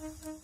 Thank you.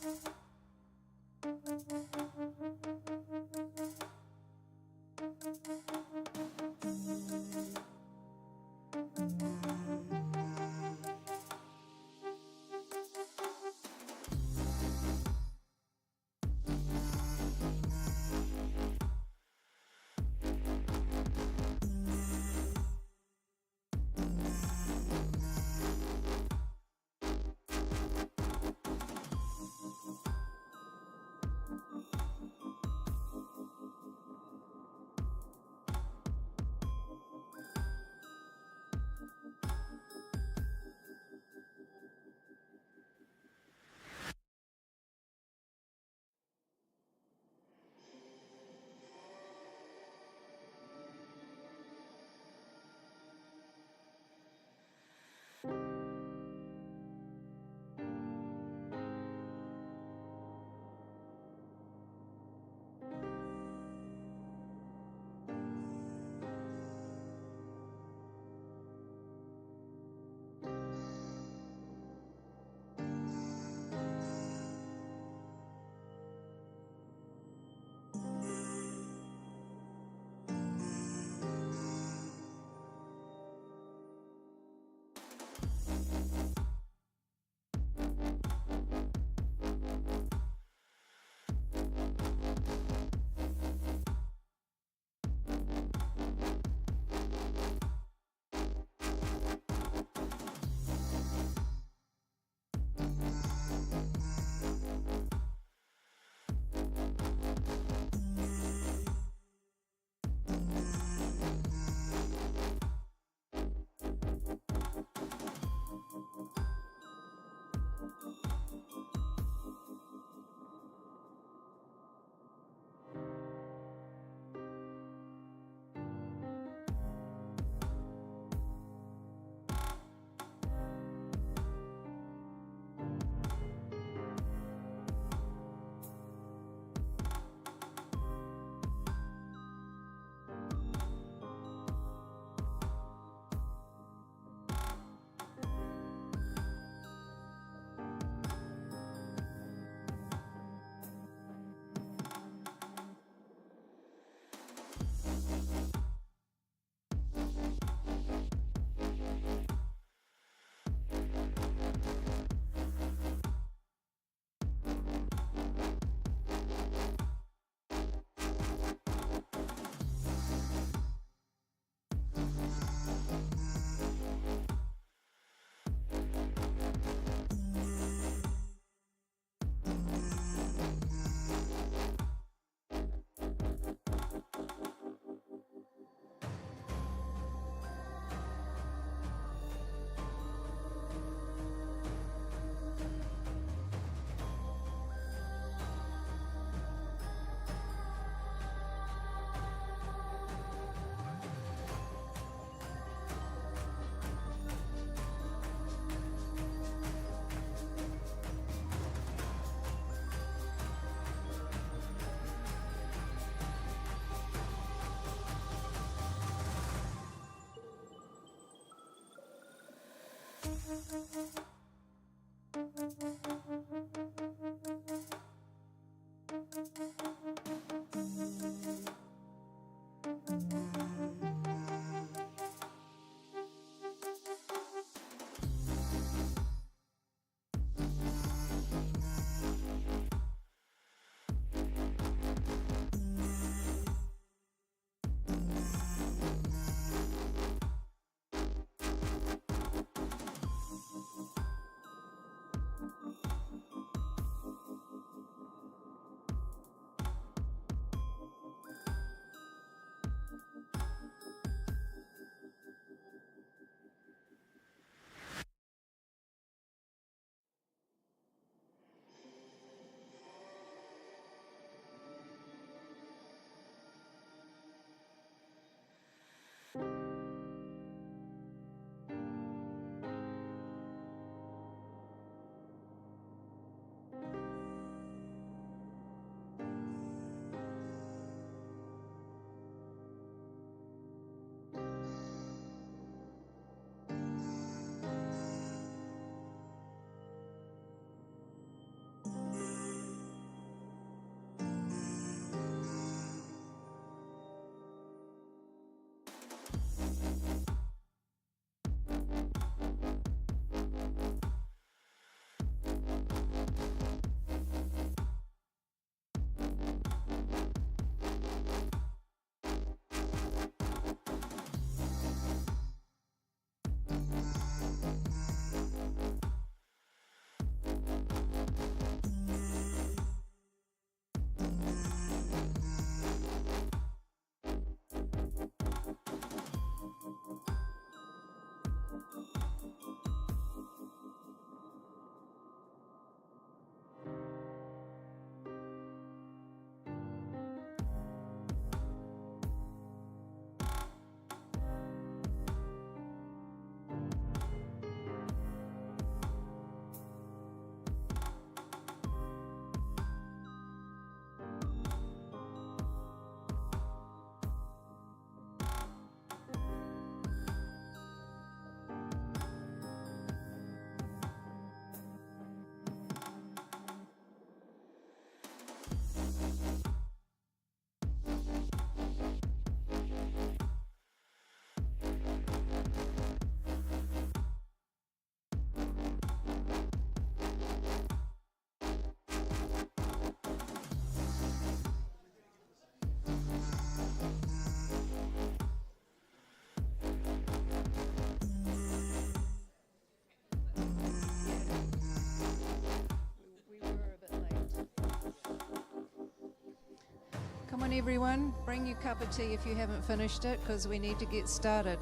Come on everyone, bring your cup of tea if you haven't finished it, because we need to get started.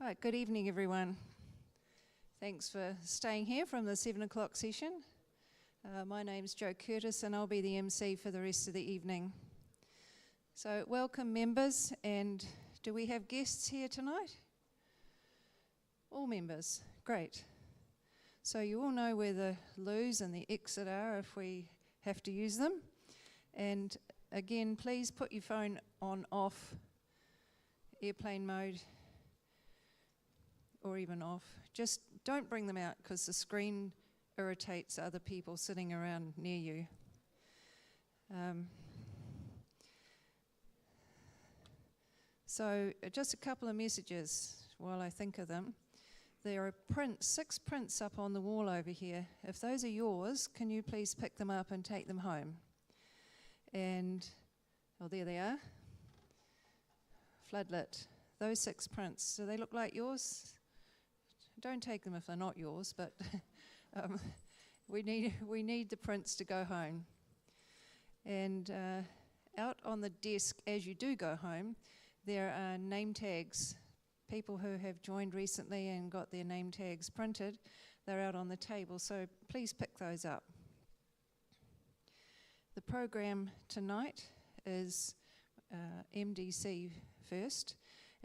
Right, good evening everyone. Thanks for staying here from the 7 o'clock session. My name's Jo Curtis and I'll be the MC for the rest of the evening. So welcome members, and do we have guests here tonight? All members, great. So you all know where the loos and the exit are if we have to use them. And again, please put your phone on off, airplane mode, or even off. Just don't bring them out because the screen irritates other people sitting around near you. So just a couple of messages while I think of them. There are prints, 6 prints up on the wall over here. If those are yours, can you please pick them up and take them home? And, oh, there they are. Floodlit. Those 6 prints, do they look like yours? Don't take them if they're not yours, but we need the prints to go home. And out on the desk, as you do go home, there are name tags. People who have joined recently and got their name tags printed, they're out on the table, so please pick those up. The program tonight is MDC first.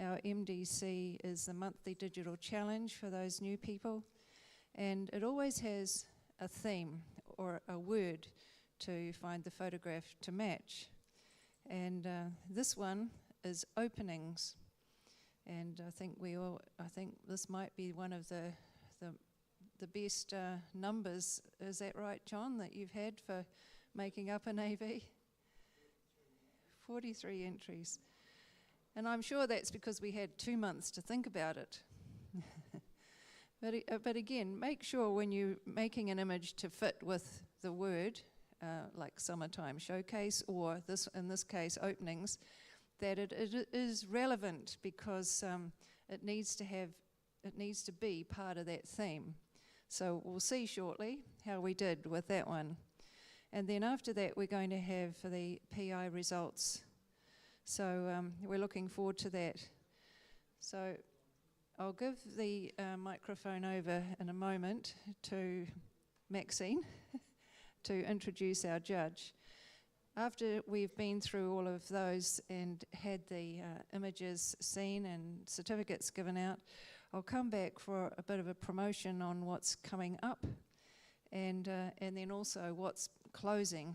Our MDC is the monthly digital challenge for those new people, and it always has a theme or a word to find the photograph to match. And this one is openings, and I think this might be one of the best numbers. Is that right, John, that you've had for making up an AV? 43 entries. And I'm sure that's because we had 2 months to think about it. But again, make sure when you're making an image to fit with the word, like summertime showcase, or in this case openings, that it is relevant, because it needs to be part of that theme. So we'll see shortly how we did with that one. And then after that, we're going to have the PI results. So we're looking forward to that. So I'll give the microphone over in a moment to Maxine to introduce our judge. After we've been through all of those and had the images seen and certificates given out, I'll come back for a bit of a promotion on what's coming up, and then also what's closing.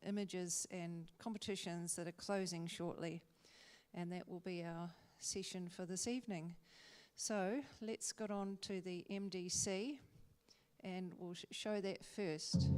Images and competitions that are closing shortly, and that will be our session for this evening. So let's get on to the MDC, and we'll show that first.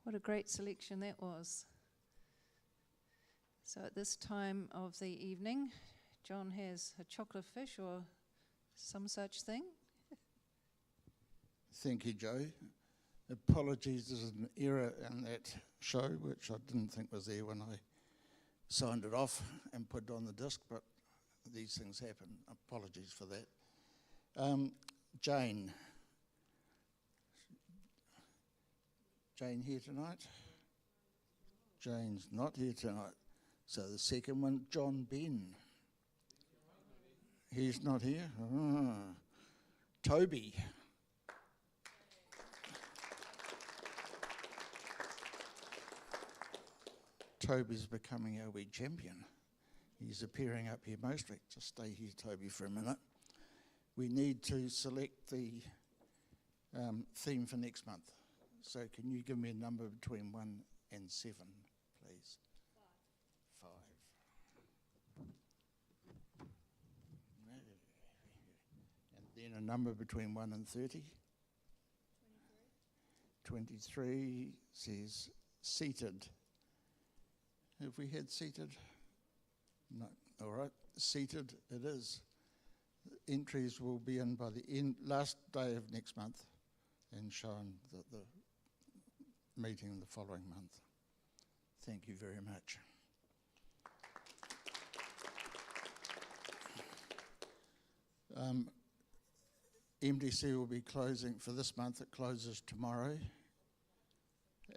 What a great selection that was. So at this time of the evening, John has a chocolate fish or some such thing. Thank you, Joe. Apologies, there's an error in that show, which I didn't think was there when I signed it off and put it on the disc, but these things happen. Apologies for that. Jane. Jane here tonight? Jane's not here tonight. So the second one, John Ben. He's not here? Toby. Toby's becoming our wee champion. He's appearing up here mostly. Just stay here, Toby, for a minute. We need to select the theme for next month. So can you give me a number between 1 and 7, please? 5. And then a number between 1 and 30? 23 says seated. Have we had seated? No. All right. Seated it is. Entries will be in by the last day of next month and shown at the meeting the following month. Thank you very much. MDC will be closing for this month. It closes tomorrow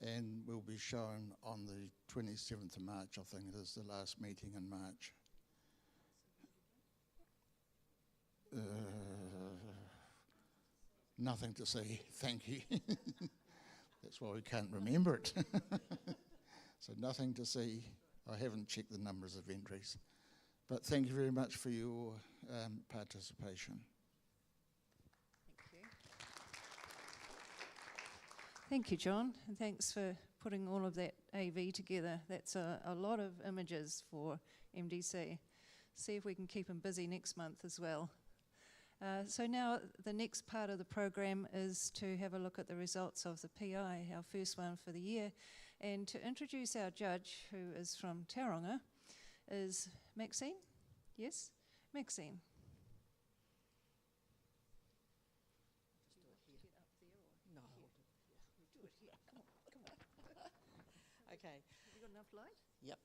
and will be shown on the 27th of March. I think it is the last meeting in March. Nothing to say, thank you. That's why we can't remember it. So nothing to see. I haven't checked the numbers of entries. But thank you very much for your participation. Thank you. Thank you, John, and thanks for putting all of that AV together. That's a lot of images for MDC. See if we can keep them busy next month as well. So now the next part of the program is to have a look at the results of the PI, our first one for the year. And to introduce our judge, who is from Tauranga, is Maxine. Yes? Maxine. No. Do it here. Come on. Okay. Have you got enough light? Yep.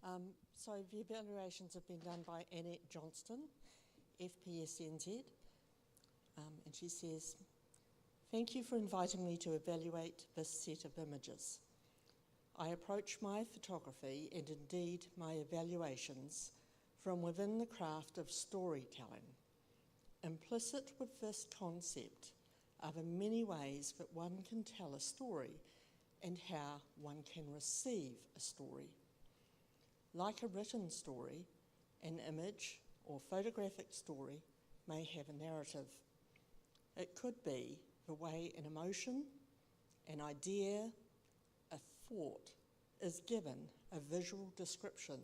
Okay. So the evaluations have been done by Annette Johnston, FPSNZ, and she says, "Thank you for inviting me to evaluate this set of images. I approach my photography and indeed my evaluations from within the craft of storytelling. Implicit with this concept are the many ways that one can tell a story and how one can receive a story. Like a written story, an image or photographic story may have a narrative. It could be the way an emotion, an idea, a thought is given a visual description.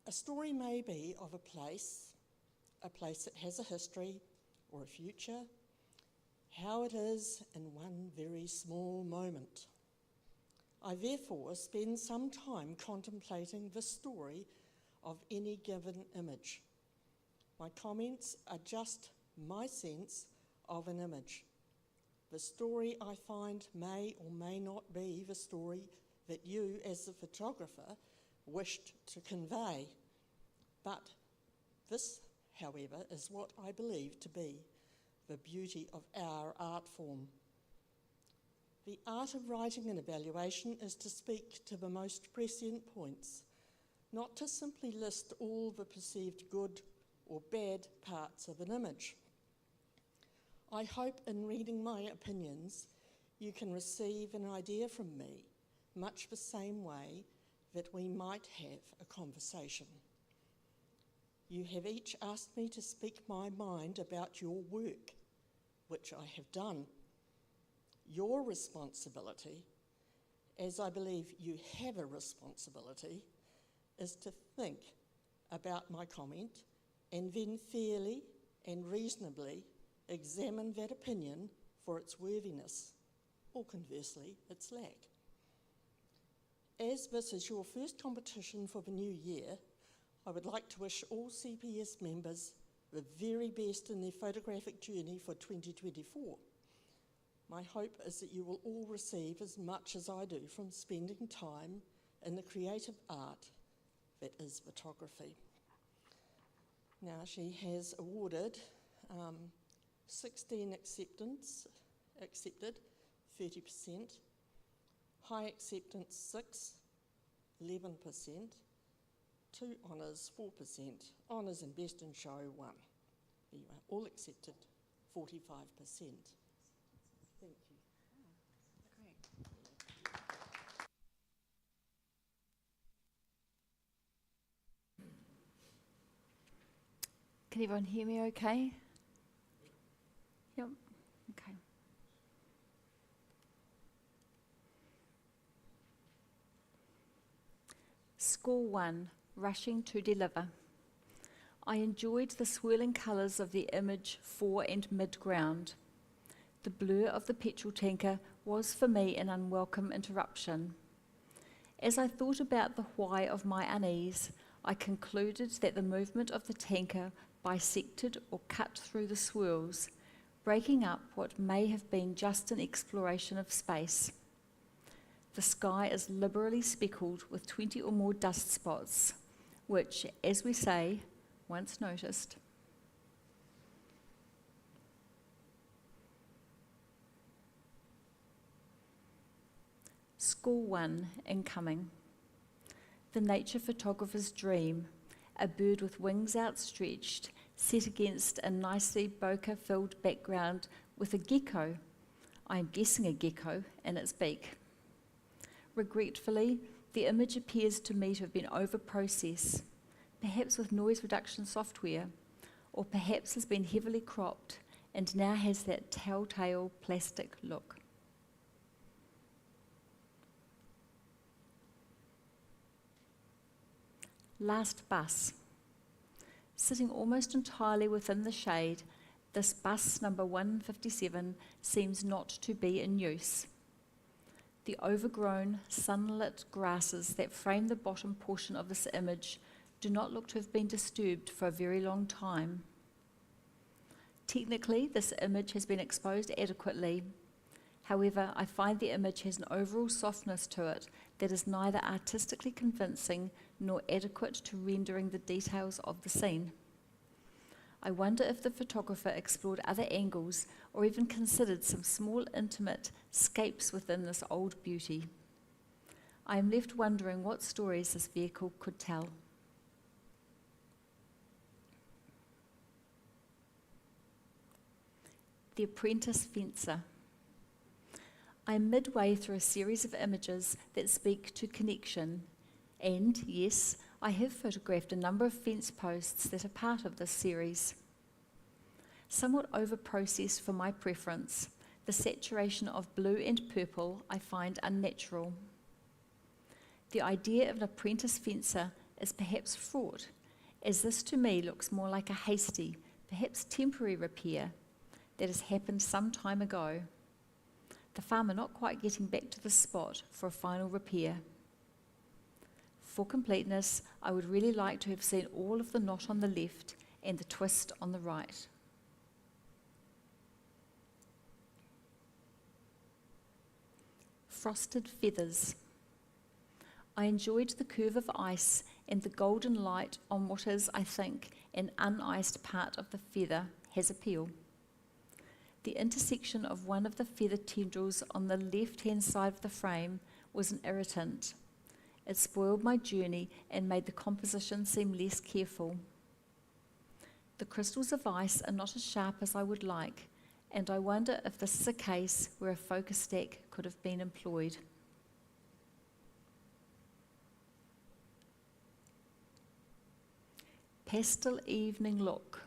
A story may be of a place that has a history or a future, how it is in one very small moment. I therefore spend some time contemplating the story of any given image. My comments are just my sense of an image. The story I find may or may not be the story that you as the photographer wished to convey. But this, however, is what I believe to be the beauty of our art form. The art of writing an evaluation is to speak to the most prescient points, not to simply list all the perceived good or bad parts of an image. I hope in reading my opinions, you can receive an idea from me, much the same way that we might have a conversation. You have each asked me to speak my mind about your work, which I have done. Your responsibility, as I believe you have a responsibility, is to think about my comment and then fairly and reasonably examine that opinion for its worthiness. or conversely, its lack. As this is your first competition for the new year, I would like to wish all CPS members the very best in their photographic journey for 2024. My hope is that you will all receive as much as I do from spending time in the creative art that is photography. Now, she has awarded 16 accepted, 30%, high acceptance 6, 11%, 2 honours 4%, honours and best in show 1. There you are, all accepted, 45%. Thank you. Can everyone hear me okay? Yep, okay. Score 1, rushing to deliver. I enjoyed the swirling colours of the image fore and mid-ground. The blur of the petrol tanker was for me an unwelcome interruption. As I thought about the why of my unease, I concluded that the movement of the tanker bisected or cut through the swirls, breaking up what may have been just an exploration of space. The sky is liberally speckled with 20 or more dust spots, which, as we say, once noticed. Score 1, incoming. The nature photographer's dream, a bird with wings outstretched, set against a nicely bokeh-filled background with a gecko, I am guessing a gecko, in its beak. Regretfully, the image appears to me to have been over-processed, perhaps with noise reduction software, or perhaps has been heavily cropped and now has that telltale plastic look. Last bus. Sitting almost entirely within the shade, this bus number 157 seems not to be in use. The overgrown, sunlit grasses that frame the bottom portion of this image do not look to have been disturbed for a very long time. Technically, this image has been exposed adequately. However, I find the image has an overall softness to it that is neither artistically convincing nor adequate to rendering the details of the scene. I wonder if the photographer explored other angles or even considered some small intimate scapes within this old beauty. I am left wondering what stories this vehicle could tell. The Apprentice Fencer. I am midway through a series of images that speak to connection, and yes, I have photographed a number of fence posts that are part of this series. Somewhat over-processed for my preference, the saturation of blue and purple I find unnatural. The idea of an apprentice fencer is perhaps fraught, as this to me looks more like a hasty, perhaps temporary repair that has happened some time ago. The farmer not quite getting back to the spot for a final repair. For completeness, I would really like to have seen all of the knot on the left and the twist on the right. Frosted feathers. I enjoyed the curve of ice and the golden light on what is, I think, an uniced part of the feather has appeal. The intersection of one of the feather tendrils on the left-hand side of the frame was an irritant. It spoiled my journey and made the composition seem less careful. The crystals of ice are not as sharp as I would like, and I wonder if this is a case where a focus stack could have been employed. Pastel evening look.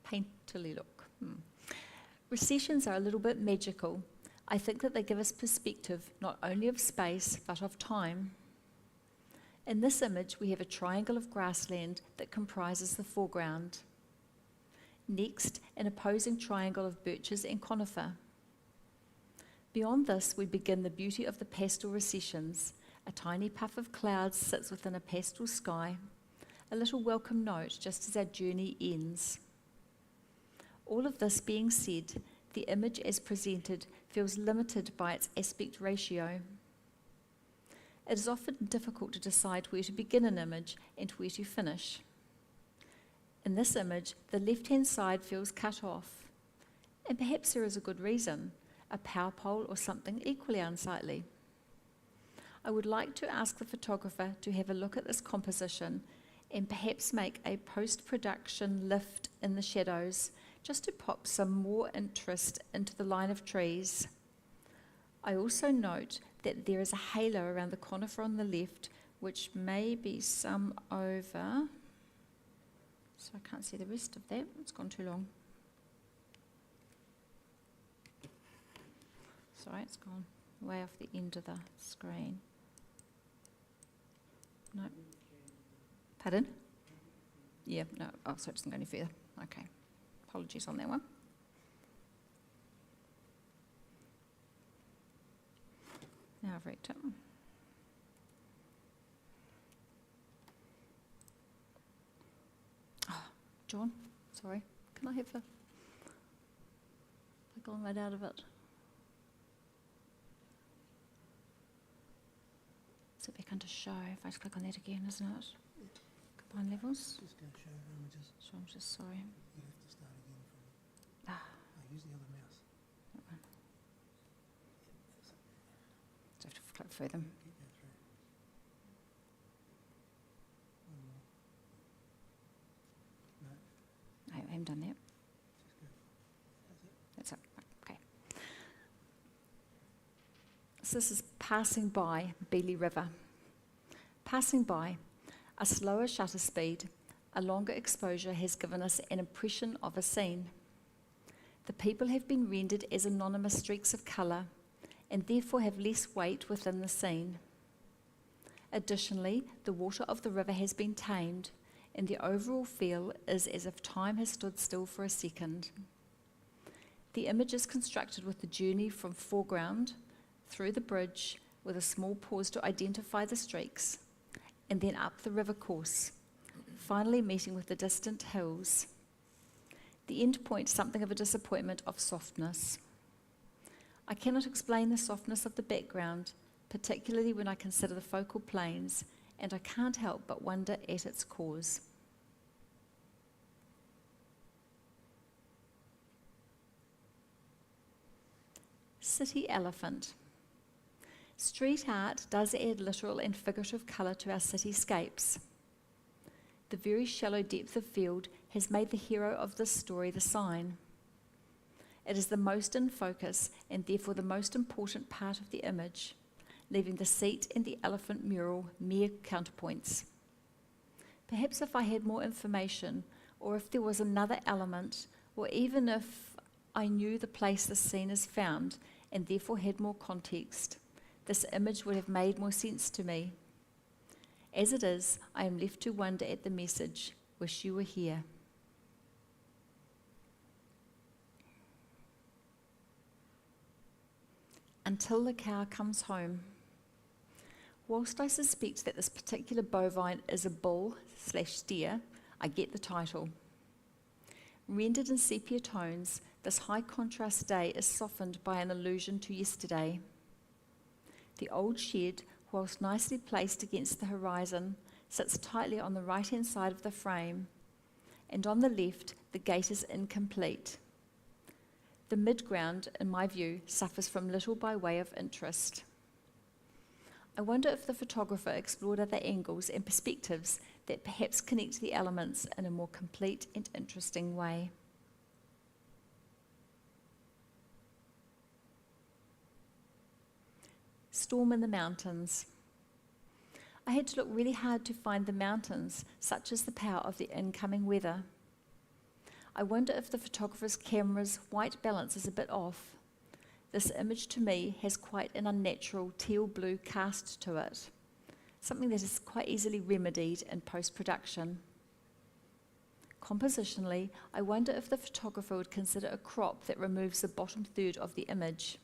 Painterly look. Recessions are a little bit magical. I think that they give us perspective not only of space but of time. In this image we have a triangle of grassland that comprises the foreground. Next, an opposing triangle of birches and conifer. Beyond this, we begin the beauty of the pastel recessions. A tiny puff of clouds sits within a pastel sky, a little welcome note just as our journey ends. All of this being said, the image as presented feels limited by its aspect ratio. It is often difficult to decide where to begin an image and where to finish. In this image, the left-hand side feels cut off, and perhaps there is a good reason, a power pole or something equally unsightly. I would like to ask the photographer to have a look at this composition and perhaps make a post-production lift in the shadows just to pop some more interest into the line of trees. I also note that there is a halo around the conifer on the left, which may be some over, so I can't see the rest of that, it's gone too long. Sorry, it's gone way off the end of the screen. No. Pardon? Yeah, no, oh, so it doesn't go any further. Okay, apologies on that one. Now I've wrecked it. Oh, John, sorry, can I have I've gone right out of it. Is it back under show? If I just click on that again, isn't it? Combine levels? Just go show images. So I'm just sorry. You have to start again from. Use the other mouse. That one. So I have to click through them. Keep going through. One more. No, I haven't done that. just go. That's it. That's it. Okay. So this is Passing By, Beeley River. Passing by, a slower shutter speed, a longer exposure has given us an impression of a scene. The people have been rendered as anonymous streaks of colour and therefore have less weight within the scene. Additionally, the water of the river has been tamed and the overall feel is as if time has stood still for a second. The image is constructed with the journey from foreground through the bridge with a small pause to identify the streaks, and then up the river course, finally meeting with the distant hills. The end point, something of a disappointment of softness. I cannot explain the softness of the background, particularly when I consider the focal planes, and I can't help but wonder at its cause. City elephant. Street art does add literal and figurative colour to our cityscapes. The very shallow depth of field has made the hero of this story the sign. It is the most in focus and therefore the most important part of the image, leaving the seat and the elephant mural mere counterpoints. Perhaps if I had more information, or if there was another element, or even if I knew the place the scene is found and therefore had more context, this image would have made more sense to me. As it is, I am left to wonder at the message, wish you were here. Until the cow comes home. Whilst I suspect that this particular bovine is a bull/steer, I get the title. Rendered in sepia tones, this high contrast day is softened by an allusion to yesterday. The old shed, whilst nicely placed against the horizon, sits tightly on the right-hand side of the frame, and on the left, the gate is incomplete. The midground, in my view, suffers from little by way of interest. I wonder if the photographer explored other angles and perspectives that perhaps connect the elements in a more complete and interesting way. Storm in the mountains. I had to look really hard to find the mountains, such is the power of the incoming weather. I wonder if the photographer's camera's white balance is a bit off. This image to me has quite an unnatural teal blue cast to it, something that is quite easily remedied in post-production. Compositionally, I wonder if the photographer would consider a crop that removes the bottom third of the image.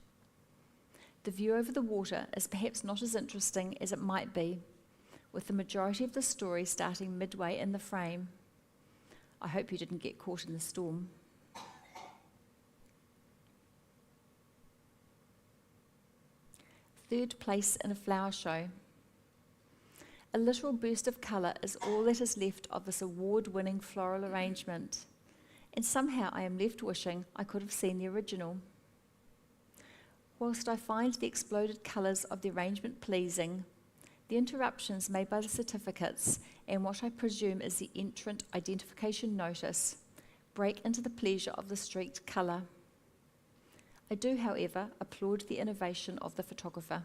The view over the water is perhaps not as interesting as it might be, with the majority of the story starting midway in the frame. I hope you didn't get caught in the storm. Third place in a flower show. A literal burst of colour is all that is left of this award-winning floral arrangement, and somehow I am left wishing I could have seen the original. Whilst I find the exploded colours of the arrangement pleasing, the interruptions made by the certificates and what I presume is the entrant identification notice break into the pleasure of the streaked colour. I do, however, applaud the innovation of the photographer.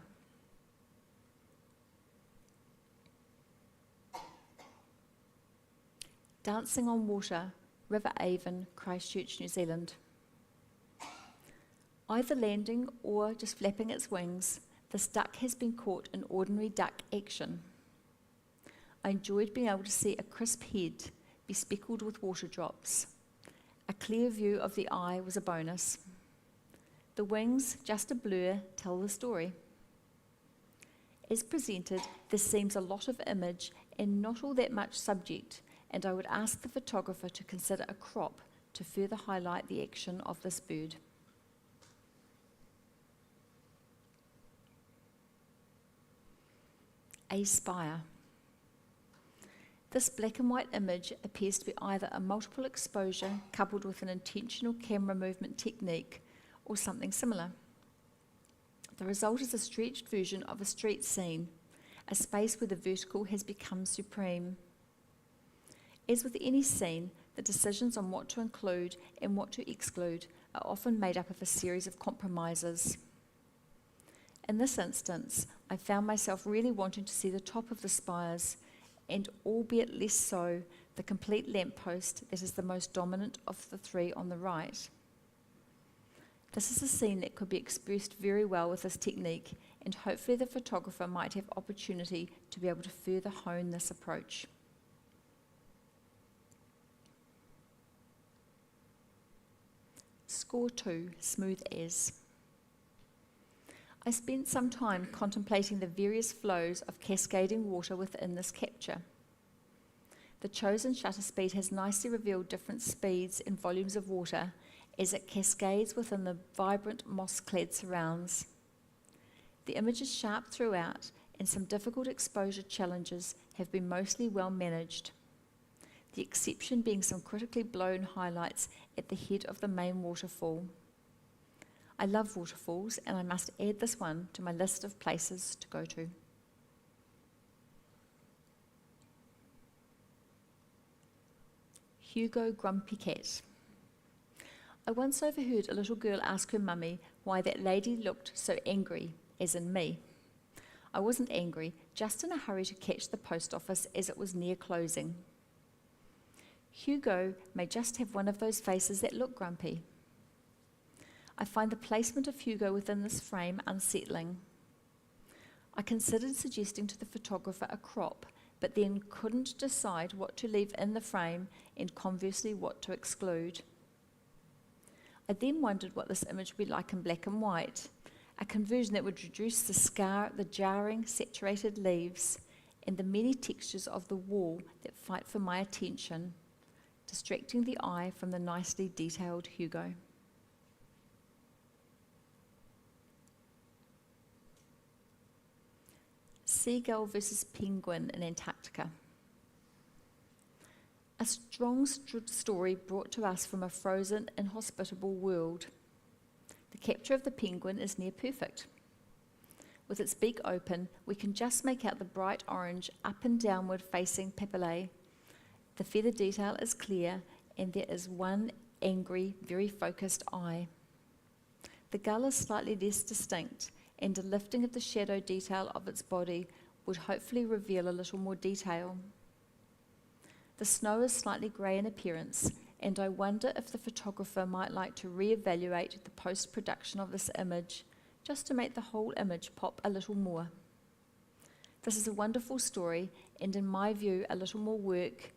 Dancing on Water, River Avon, Christchurch, New Zealand. Either landing or just flapping its wings, this duck has been caught in ordinary duck action. I enjoyed being able to see a crisp head be speckled with water drops. A clear view of the eye was a bonus. The wings, just a blur, tell the story. As presented, this seems a lot of image and not all that much subject, and I would ask the photographer to consider a crop to further highlight the action of this bird. A spire. This black and white image appears to be either a multiple exposure coupled with an intentional camera movement technique or something similar. The result is a stretched version of a street scene, a space where the vertical has become supreme. As with any scene, the decisions on what to include and what to exclude are often made up of a series of compromises. In this instance, I found myself really wanting to see the top of the spires, and albeit less so, the complete lamppost that is the most dominant of the three on the right. This is a scene that could be expressed very well with this technique, and hopefully the photographer might have opportunity to be able to further hone this approach. Score 2, Smooth As. I spent some time contemplating the various flows of cascading water within this capture. The chosen shutter speed has nicely revealed different speeds and volumes of water as it cascades within the vibrant moss-clad surrounds. The image is sharp throughout, and some difficult exposure challenges have been mostly well managed. The exception being some critically blown highlights at the head of the main waterfall. I love waterfalls, and I must add this one to my list of places to go to. Hugo Grumpy Cat. I once overheard a little girl ask her mummy why that lady looked so angry, as in me. I wasn't angry, just in a hurry to catch the post office as it was near closing. Hugo may just have one of those faces that look grumpy. I find the placement of Hugo within this frame unsettling. I considered suggesting to the photographer a crop, but then couldn't decide what to leave in the frame and conversely what to exclude. I then wondered what this image would be like in black and white, a conversion that would reduce the jarring, saturated leaves and the many textures of the wall that fight for my attention, distracting the eye from the nicely detailed Hugo. Seagull versus penguin in Antarctica. A strong story brought to us from a frozen, inhospitable world. The capture of the penguin is near perfect. With its beak open, we can just make out the bright orange up and downward facing papillae. The feather detail is clear, and there is one angry, very focused eye. The gull is slightly less distinct, and a lifting of the shadow detail of its body would hopefully reveal a little more detail. The snow is slightly grey in appearance, and I wonder if the photographer might like to re-evaluate the post-production of this image, just to make the whole image pop a little more. This is a wonderful story, and in my view, a little more work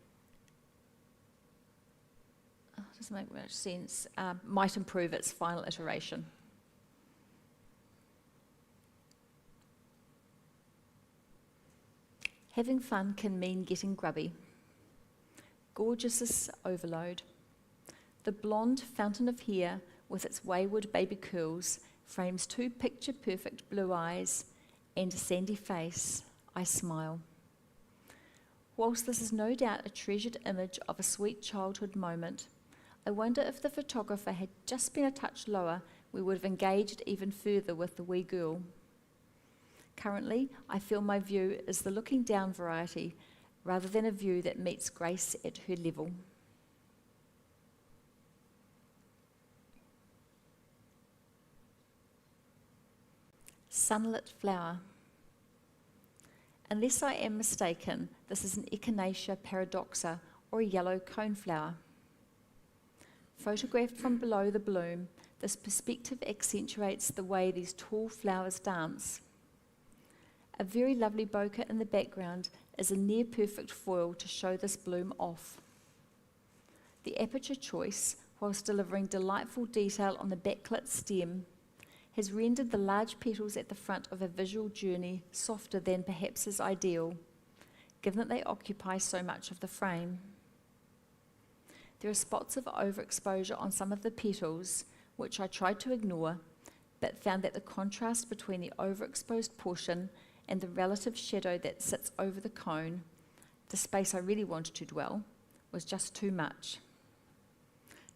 doesn't make much sense, might improve its final iteration. Having fun can mean getting grubby. Gorgeousness overload. The blonde fountain of hair with its wayward baby curls frames 2 picture-perfect blue eyes and a sandy face. I smile. Whilst this is no doubt a treasured image of a sweet childhood moment, I wonder if the photographer had just been a touch lower, we would have engaged even further with the wee girl. Currently, I feel my view is the looking down variety, rather than a view that meets Grace at her level. Sunlit flower. Unless I am mistaken, this is an Echinacea paradoxa, or a yellow coneflower. Photographed from below the bloom, this perspective accentuates the way these tall flowers dance. A very lovely bokeh in the background is a near-perfect foil to show this bloom off. The aperture choice, whilst delivering delightful detail on the backlit stem, has rendered the large petals at the front of a visual journey softer than perhaps is ideal, given that they occupy so much of the frame. There are spots of overexposure on some of the petals, which I tried to ignore, but found that the contrast between the overexposed portion and the relative shadow that sits over the cone, the space I really wanted to dwell, was just too much.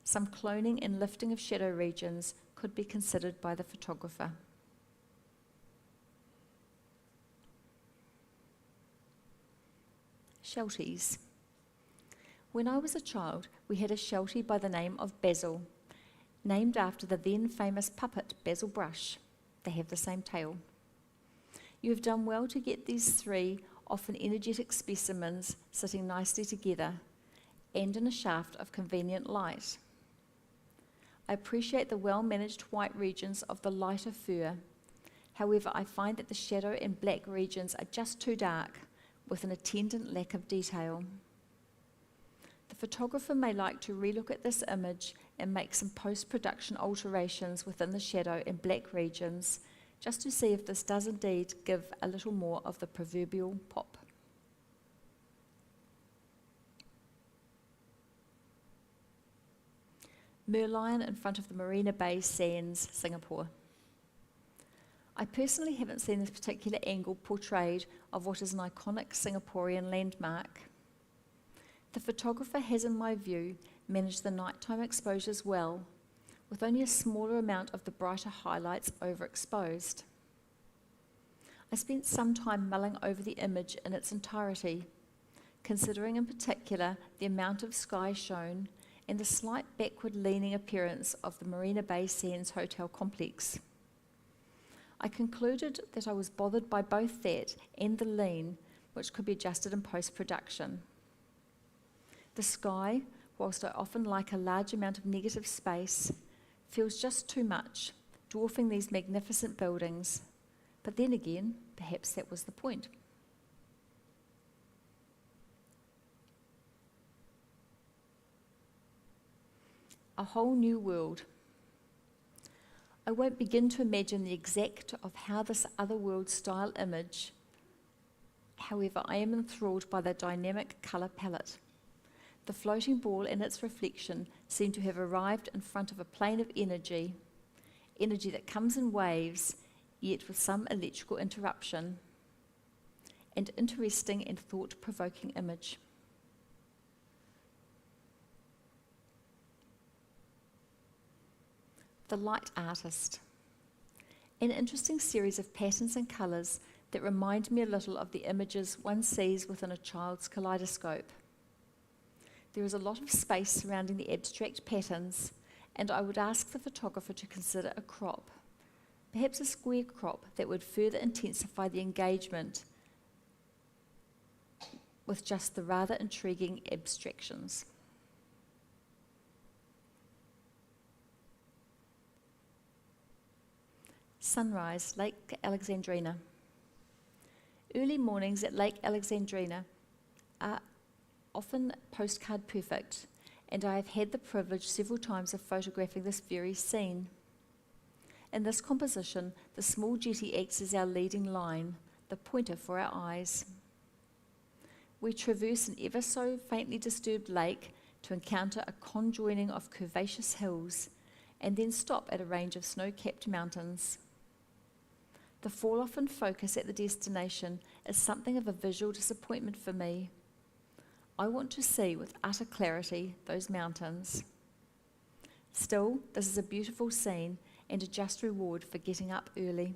Some cloning and lifting of shadow regions could be considered by the photographer. Shelties. When I was a child, we had a sheltie by the name of Basil, named after the then famous puppet Basil Brush. They have the same tail. You have done well to get these 3 often energetic specimens sitting nicely together and in a shaft of convenient light. I appreciate the well-managed white regions of the lighter fur. However, I find that the shadow and black regions are just too dark, with an attendant lack of detail. The photographer may like to relook at this image and make some post-production alterations within the shadow and black regions, just to see if this does indeed give a little more of the proverbial pop. Merlion in front of the Marina Bay Sands, Singapore. I personally haven't seen this particular angle portrayed of what is an iconic Singaporean landmark. The photographer has, in my view, managed the nighttime exposures well, with only a smaller amount of the brighter highlights overexposed. I spent some time mulling over the image in its entirety, considering in particular the amount of sky shown and the slight backward-leaning appearance of the Marina Bay Sands hotel complex. I concluded that I was bothered by both that and the lean, which could be adjusted in post-production. The sky, whilst I often like a large amount of negative space, feels just too much, dwarfing these magnificent buildings. But then again, perhaps that was the point. A whole new world. I won't begin to imagine the exact of how this otherworld style image. However, I am enthralled by the dynamic colour palette. The floating ball and its reflection seem to have arrived in front of a plane of energy that comes in waves, yet with some electrical interruption. An interesting and thought-provoking image. The Light Artist. An interesting series of patterns and colours that remind me a little of the images one sees within a child's kaleidoscope. There is a lot of space surrounding the abstract patterns, and I would ask the photographer to consider a crop, perhaps a square crop that would further intensify the engagement with just the rather intriguing abstractions. Sunrise, Lake Alexandrina. Early mornings at Lake Alexandrina are often postcard perfect, and I have had the privilege several times of photographing this very scene. In this composition, the small jetty acts as our leading line, the pointer for our eyes. We traverse an ever so faintly disturbed lake to encounter a conjoining of curvaceous hills and then stop at a range of snow-capped mountains. The fall-off in focus at the destination is something of a visual disappointment for me. I want to see with utter clarity those mountains. Still, this is a beautiful scene and a just reward for getting up early.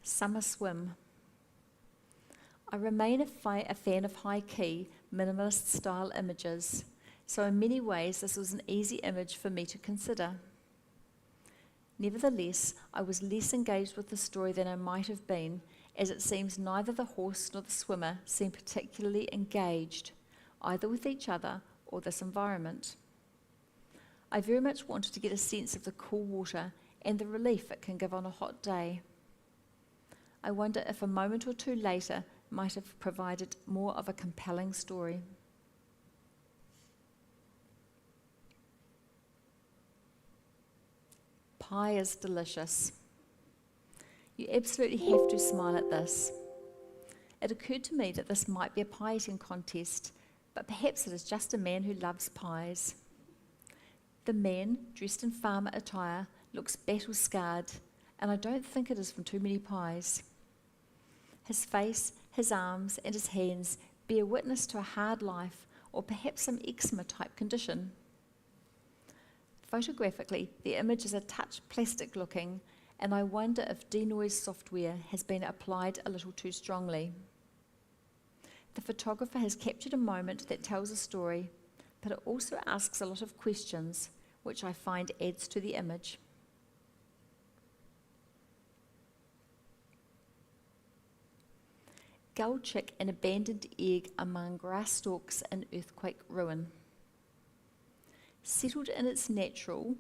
Summer swim. I remain a fan of high-key, minimalist-style images, so in many ways this was an easy image for me to consider. Nevertheless, I was less engaged with the story than I might have been, as it seems neither the horse nor the swimmer seem particularly engaged, either with each other or this environment. I very much wanted to get a sense of the cool water and the relief it can give on a hot day. I wonder if a moment or two later might have provided more of a compelling story. Pie is delicious. You absolutely have to smile at this. It occurred to me that this might be a pie eating contest, but perhaps it is just a man who loves pies. The man, dressed in farmer attire, looks battle-scarred, and I don't think it is from too many pies. His face, his arms, and his hands bear witness to a hard life, or perhaps some eczema-type condition. Photographically, the image is a touch plastic-looking, and I wonder if denoise software has been applied a little too strongly. The photographer has captured a moment that tells a story, but it also asks a lot of questions, which I find adds to the image. Gull chick and abandoned egg among grass stalks in earthquake ruin. Settled in its natural,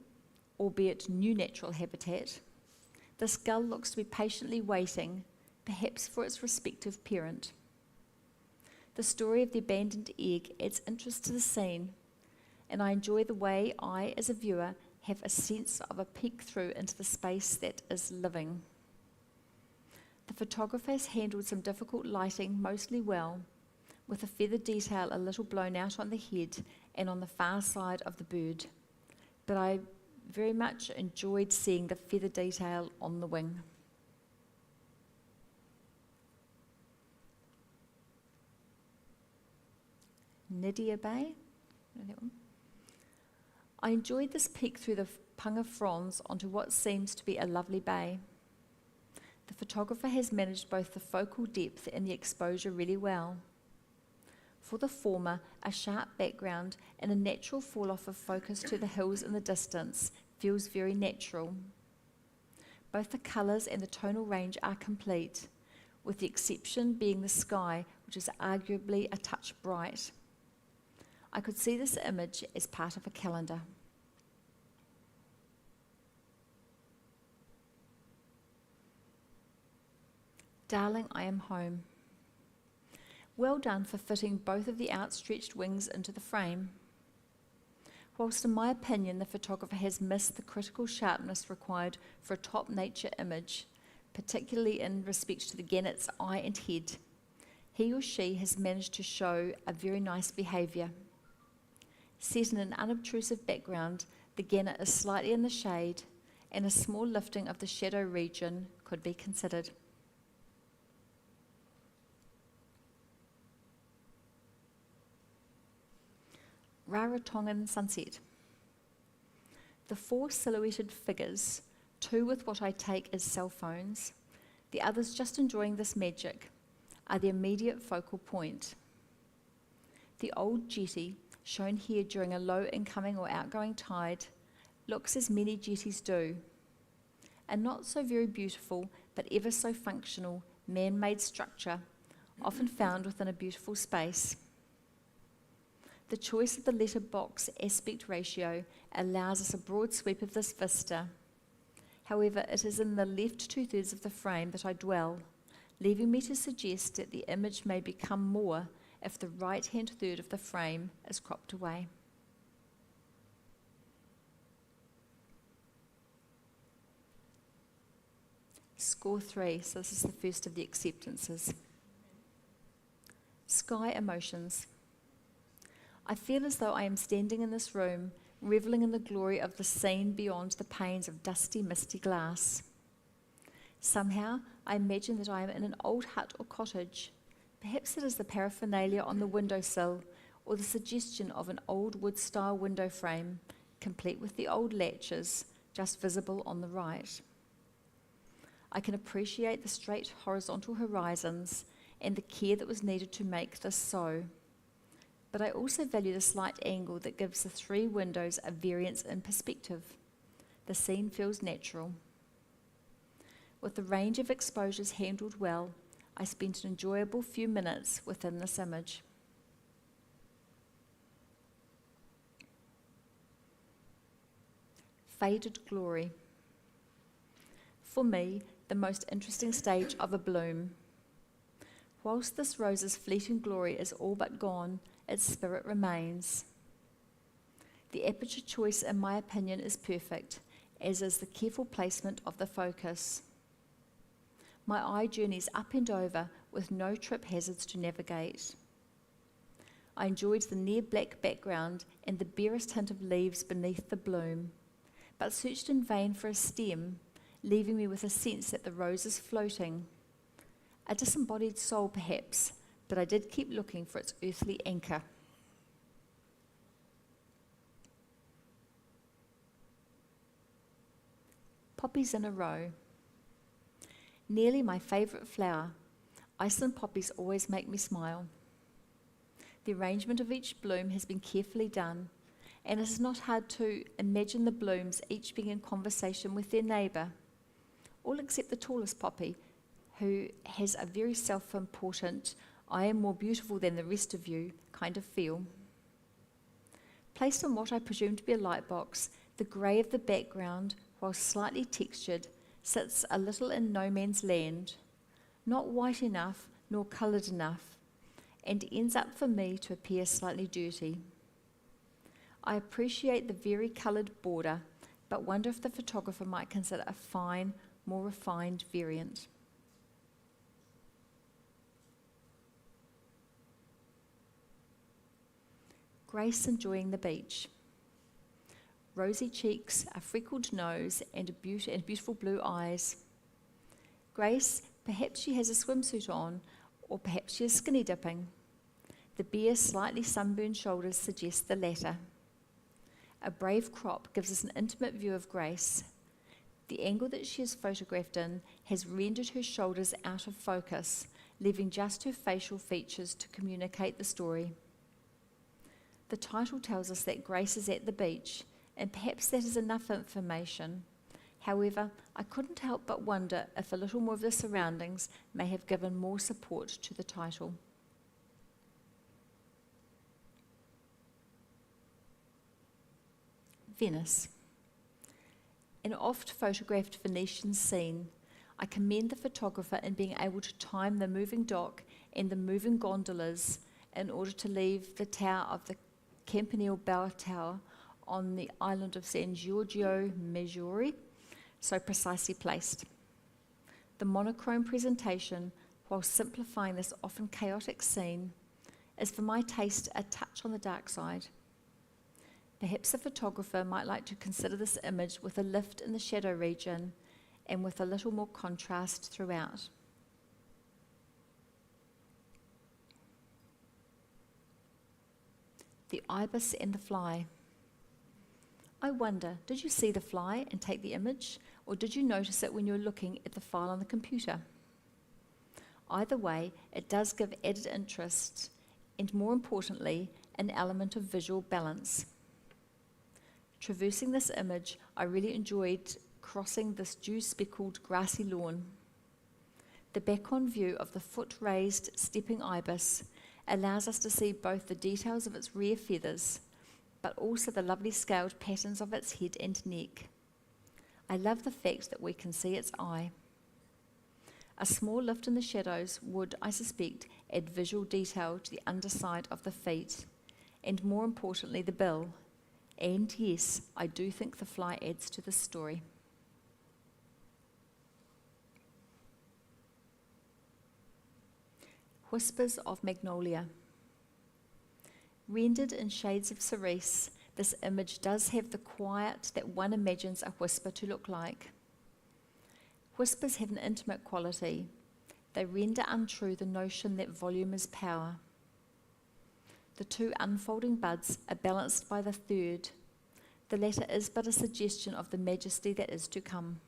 albeit new natural habitat, this gull looks to be patiently waiting, perhaps for its respective parent. The story of the abandoned egg adds interest to the scene, and I enjoy the way I, as a viewer, have a sense of a peek through into the space that is living. The photographer has handled some difficult lighting mostly well, with the feather detail a little blown out on the head and on the far side of the bird. But I very much enjoyed seeing the feather detail on the wing. Nydia Bay. That one. I enjoyed this peek through the punga fronds onto what seems to be a lovely bay. The photographer has managed both the focal depth and the exposure really well. For the former, a sharp background and a natural fall-off of focus to the hills in the distance feels very natural. Both the colours and the tonal range are complete, with the exception being the sky, which is arguably a touch bright. I could see this image as part of a calendar. Darling, I am home. Well done for fitting both of the outstretched wings into the frame. Whilst in my opinion the photographer has missed the critical sharpness required for a top nature image, particularly in respect to the gannet's eye and head, he or she has managed to show a very nice behaviour. Set in an unobtrusive background, the gannet is slightly in the shade, and a small lifting of the shadow region could be considered. Rarotongan sunset. The four silhouetted figures, two with what I take as cell phones, the others just enjoying this magic, are the immediate focal point. The old jetty, shown here during a low incoming or outgoing tide, looks as many jetties do. A not so very beautiful but ever so functional man-made structure, often found within a beautiful space. The choice of the letterbox aspect ratio allows us a broad sweep of this vista. However, it is in the left 2/3 of the frame that I dwell, leaving me to suggest that the image may become more if the right-hand third of the frame is cropped away. Score 3, so this is the first of the acceptances. Sky emotions. I feel as though I am standing in this room, reveling in the glory of the scene beyond the panes of dusty, misty glass. Somehow, I imagine that I am in an old hut or cottage. Perhaps it is the paraphernalia on the windowsill, or the suggestion of an old wood-style window frame, complete with the old latches, just visible on the right. I can appreciate the straight horizontal horizons and the care that was needed to make this so. But I also value the slight angle that gives the 3 windows a variance in perspective. The scene feels natural. With the range of exposures handled well, I spent an enjoyable few minutes within this image. Faded glory. For me, the most interesting stage of a bloom. Whilst this rose's fleeting glory is all but gone, its spirit remains. The aperture choice, in my opinion, is perfect, as is the careful placement of the focus. My eye journeys up and over with no trip hazards to navigate. I enjoyed the near black background and the barest hint of leaves beneath the bloom, but searched in vain for a stem, leaving me with a sense that the rose is floating. A disembodied soul, perhaps, but I did keep looking for its earthly anchor. Poppies in a row. Nearly my favourite flower, Iceland poppies always make me smile. The arrangement of each bloom has been carefully done, and it is not hard to imagine the blooms each being in conversation with their neighbour, all except the tallest poppy, who has a very self-important, I am more beautiful than the rest of you kind of feel. Placed on what I presume to be a light box, the grey of the background, while slightly textured, sits a little in no man's land, not white enough nor coloured enough, and ends up for me to appear slightly dirty. I appreciate the very coloured border, but wonder if the photographer might consider a fine, more refined variant. Grace enjoying the beach. Rosy cheeks, a freckled nose, and beautiful blue eyes. Grace, perhaps she has a swimsuit on, or perhaps she is skinny dipping. The bare, slightly sunburned shoulders suggest the latter. A brave crop gives us an intimate view of Grace. The angle that she is photographed in has rendered her shoulders out of focus, leaving just her facial features to communicate the story. The title tells us that Grace is at the beach, and perhaps that is enough information. However, I couldn't help but wonder if a little more of the surroundings may have given more support to the title. Venice. An oft photographed Venetian scene, I commend the photographer in being able to time the moving dock and the moving gondolas in order to leave the tower of the Campanile Bell Tower on the island of San Giorgio Maggiore so precisely placed. The monochrome presentation, while simplifying this often chaotic scene, is for my taste a touch on the dark side. Perhaps the photographer might like to consider this image with a lift in the shadow region and with a little more contrast throughout. The ibis and the fly. I wonder, did you see the fly and take the image, or did you notice it when you were looking at the file on the computer? Either way, it does give added interest and, more importantly, an element of visual balance. Traversing this image, I really enjoyed crossing this dew-speckled grassy lawn. The back-on view of the foot-raised stepping ibis allows us to see both the details of its rear feathers, but also the lovely scaled patterns of its head and neck. I love the fact that we can see its eye. A small lift in the shadows would, I suspect, add visual detail to the underside of the feet, and more importantly, the bill. And yes, I do think the fly adds to the story. Whispers of Magnolia. Rendered in shades of cerise, this image does have the quiet that one imagines a whisper to look like. Whispers have an intimate quality. They render untrue the notion that volume is power. The two unfolding buds are balanced by the third. The latter is but a suggestion of the majesty that is to come.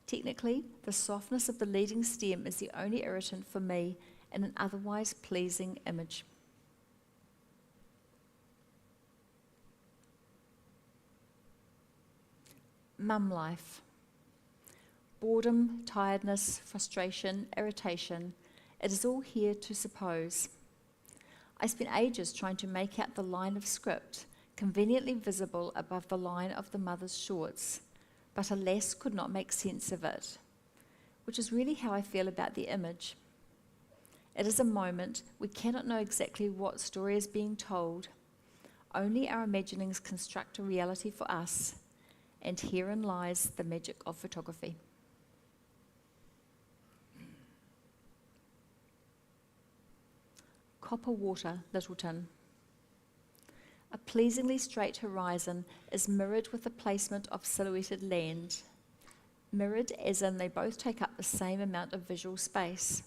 Technically, the softness of the leading stem is the only irritant for me in an otherwise pleasing image. Mum life. Boredom, tiredness, frustration, irritation, it is all here to suppose. I spent ages trying to make out the line of script, conveniently visible above the line of the mother's shorts, but alas could not make sense of it, which is really how I feel about the image. It is a moment we cannot know exactly what story is being told. Only our imaginings construct a reality for us, and herein lies the magic of photography. Copper Water, Littleton. A pleasingly straight horizon is mirrored with the placement of silhouetted land. Mirrored as in they both take up the same amount of visual space.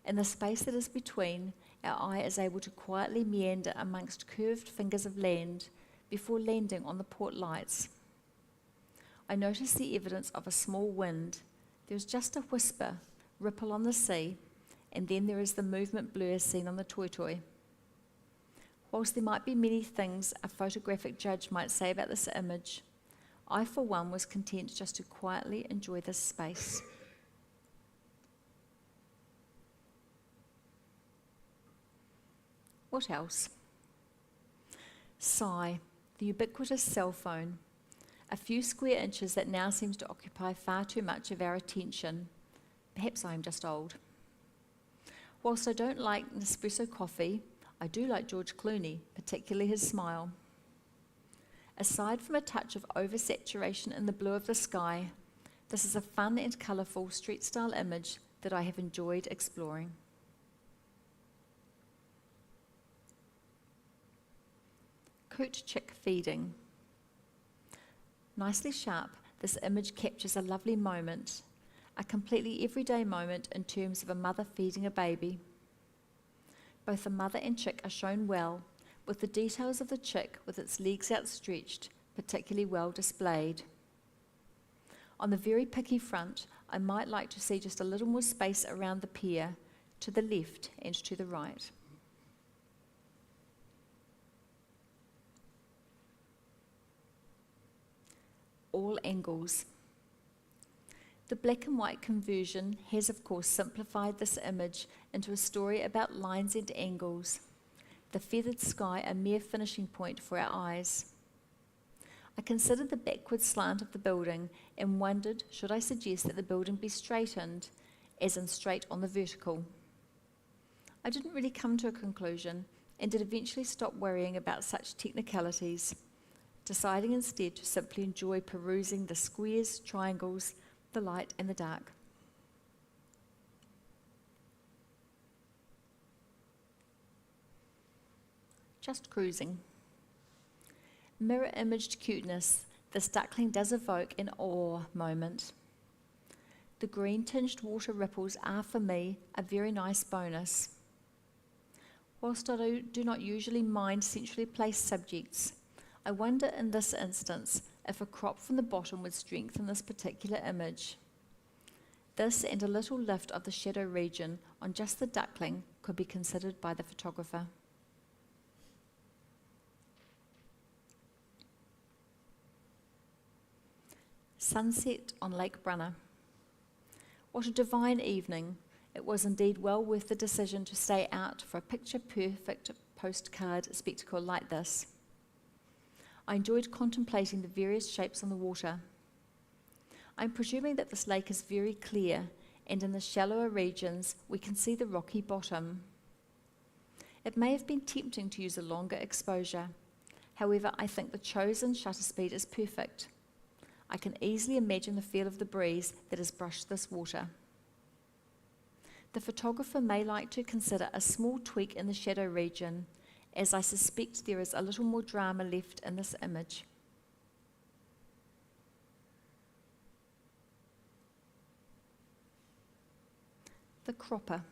In the space that is between, our eye is able to quietly meander amongst curved fingers of land before landing on the port lights. I notice the evidence of a small wind. There is just a whisper, ripple on the sea, and then there is the movement blur seen on the toy. Whilst there might be many things a photographic judge might say about this image, I for one was content just to quietly enjoy this space. What else? Sigh, the ubiquitous cell phone. A few square inches that now seems to occupy far too much of our attention. Perhaps I am just old. Whilst I don't like Nespresso coffee, I do like George Clooney, particularly his smile. Aside from a touch of oversaturation in the blue of the sky, this is a fun and colourful street-style image that I have enjoyed exploring. Coot chick feeding. Nicely sharp, this image captures a lovely moment, a completely everyday moment in terms of a mother feeding a baby. Both the mother and chick are shown well, with the details of the chick with its legs outstretched particularly well displayed. On the very picky front, I might like to see just a little more space around the pair, to the left and to the right. All angles. The black and white conversion has of course simplified this image into a story about lines and angles. The feathered sky a mere finishing point for our eyes. I considered the backward slant of the building and wondered, should I suggest that the building be straightened, as in straight on the vertical? I didn't really come to a conclusion and did eventually stop worrying about such technicalities, deciding instead to simply enjoy perusing the squares, triangles, the light and the dark. Just cruising. Mirror-imaged cuteness, this duckling does evoke an awe moment. The green-tinged water ripples are, for me, a very nice bonus. Whilst I do not usually mind centrally placed subjects, I wonder in this instance if a crop from the bottom would strengthen this particular image. This and a little lift of the shadow region on just the duckling could be considered by the photographer. Sunset on Lake Brunner. What a divine evening. It was indeed well worth the decision to stay out for a picture-perfect postcard spectacle like this. I enjoyed contemplating the various shapes on the water. I'm presuming that this lake is very clear, and in the shallower regions we can see the rocky bottom. It may have been tempting to use a longer exposure. However, I think the chosen shutter speed is perfect. I can easily imagine the feel of the breeze that has brushed this water. The photographer may like to consider a small tweak in the shadow region, as I suspect there is a little more drama left in this image. The cropper.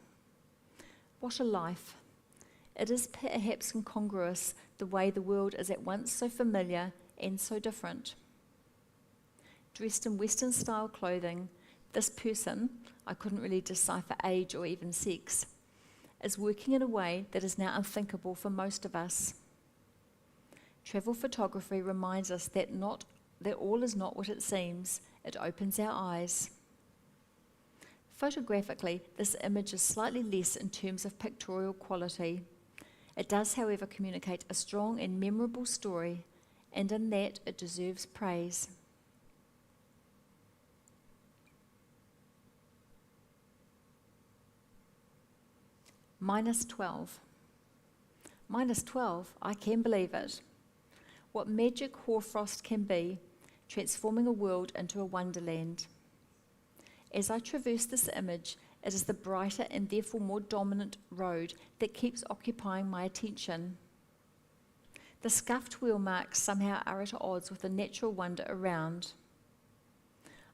What a life. It is perhaps incongruous the way the world is at once so familiar and so different. Dressed in Western style clothing, this person, I couldn't really decipher age or even sex, is working in a way that is now unthinkable for most of us. Travel photography reminds us that all is not what it seems. It opens our eyes. Photographically, this image is slightly less in terms of pictorial quality. It does, however, communicate a strong and memorable story, and in that it deserves praise. -12. -12, I can believe it. What magic hoarfrost can be, transforming a world into a wonderland. As I traverse this image, it is the brighter and therefore more dominant road that keeps occupying my attention. The scuffed wheel marks somehow are at odds with the natural wonder around.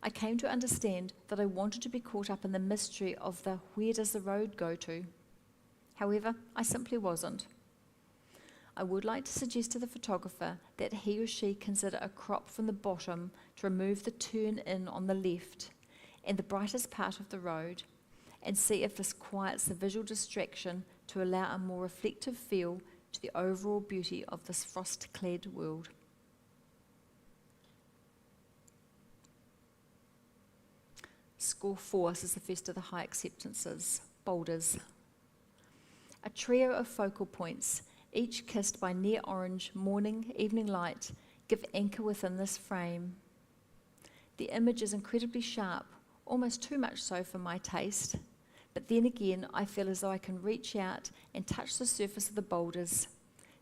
I came to understand that I wanted to be caught up in the mystery of the where does the road go to. However, I simply wasn't. I would like to suggest to the photographer that he or she consider a crop from the bottom to remove the turn in on the left and the brightest part of the road, and see if this quiets the visual distraction to allow a more reflective feel to the overall beauty of this frost-clad world. Score 4, this is the first of the high acceptances, boulders. A trio of focal points, each kissed by near orange morning, evening light, give anchor within this frame. The image is incredibly sharp, almost too much so for my taste, but then again I feel as though I can reach out and touch the surface of the boulders,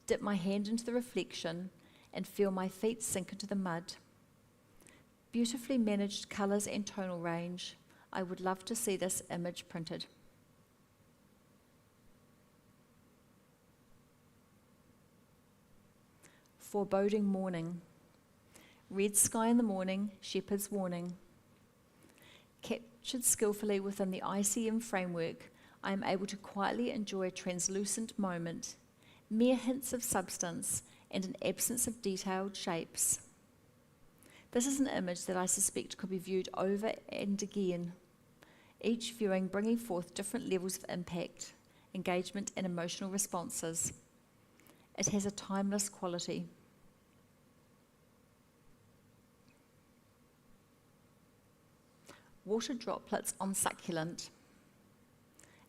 dip my hand into the reflection, and feel my feet sink into the mud. Beautifully managed colours and tonal range. I would love to see this image printed. Foreboding morning. Red sky in the morning, shepherd's warning. Captured skillfully within the ICM framework, I am able to quietly enjoy a translucent moment, mere hints of substance and an absence of detailed shapes. This is an image that I suspect could be viewed over and again, each viewing bringing forth different levels of impact, engagement and emotional responses. It has a timeless quality. Water droplets on succulent.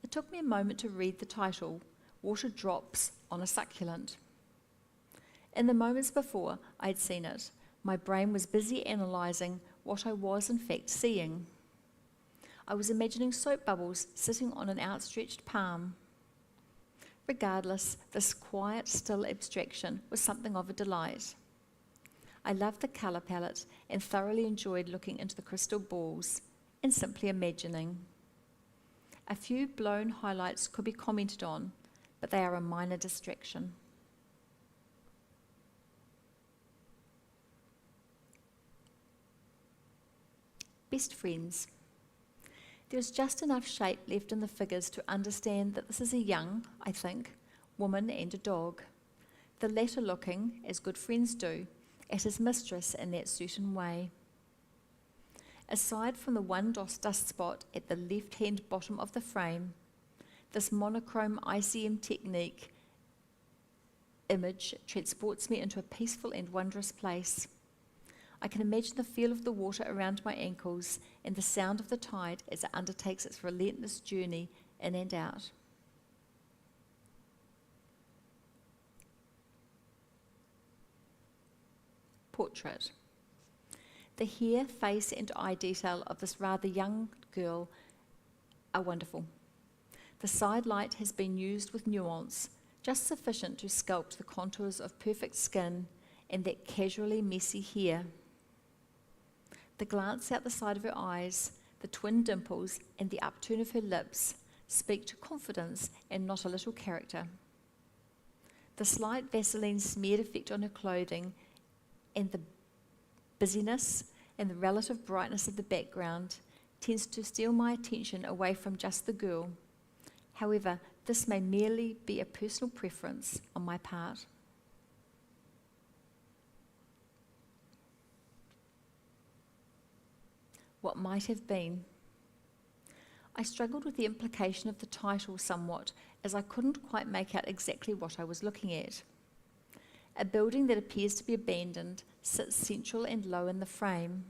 It took me a moment to read the title, Water Drops on a Succulent. In the moments before I'd seen it, my brain was busy analysing what I was in fact seeing. I was imagining soap bubbles sitting on an outstretched palm. Regardless, this quiet, still abstraction was something of a delight. I loved the colour palette and thoroughly enjoyed looking into the crystal balls and simply imagining. A few blown highlights could be commented on, but they are a minor distraction. Best friends. There is just enough shape left in the figures to understand that this is a young, I think, woman and a dog. The latter looking, as good friends do, at his mistress in that certain way. Aside from the one dust spot at the left-hand bottom of the frame, this monochrome ICM technique image transports me into a peaceful and wondrous place. I can imagine the feel of the water around my ankles and the sound of the tide as it undertakes its relentless journey in and out. Portrait. The hair, face and eye detail of this rather young girl are wonderful. The side light has been used with nuance, just sufficient to sculpt the contours of perfect skin and that casually messy hair. The glance out the side of her eyes, the twin dimples and the upturn of her lips speak to confidence and not a little character. The slight Vaseline smeared effect on her clothing and the busyness and the relative brightness of the background tends to steal my attention away from just the girl. However, this may merely be a personal preference on my part. What might have been. I struggled with the implication of the title somewhat, as I couldn't quite make out exactly what I was looking at. A building that appears to be abandoned sits central and low in the frame.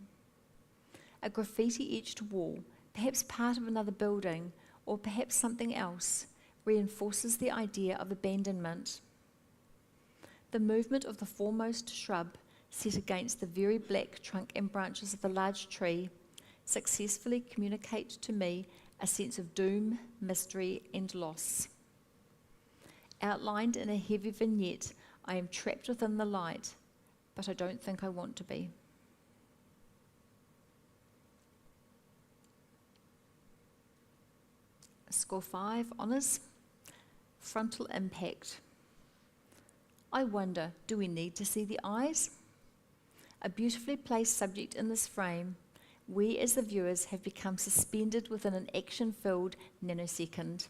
A graffiti-etched wall, perhaps part of another building, or perhaps something else, reinforces the idea of abandonment. The movement of the foremost shrub, set against the very black trunk and branches of a large tree, successfully communicate to me a sense of doom, mystery, and loss. Outlined in a heavy vignette, I am trapped within the light, but I don't think I want to be. Score 5, honours. Frontal impact. I wonder, do we need to see the eyes? A beautifully placed subject in this frame, we as the viewers have become suspended within an action-filled nanosecond.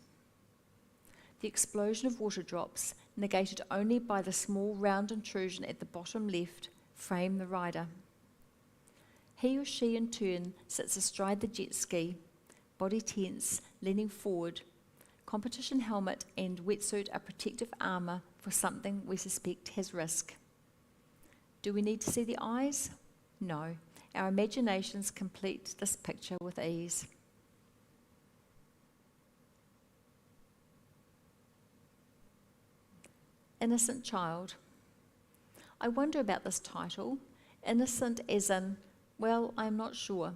The explosion of water drops, negated only by the small round intrusion at the bottom left, frame the rider. He or she in turn sits astride the jet ski, body tense, leaning forward. Competition helmet and wetsuit are protective armour for something we suspect has risk. Do we need to see the eyes? No. Our imaginations complete this picture with ease. Innocent child. I wonder about this title. Innocent as in, well, I'm not sure.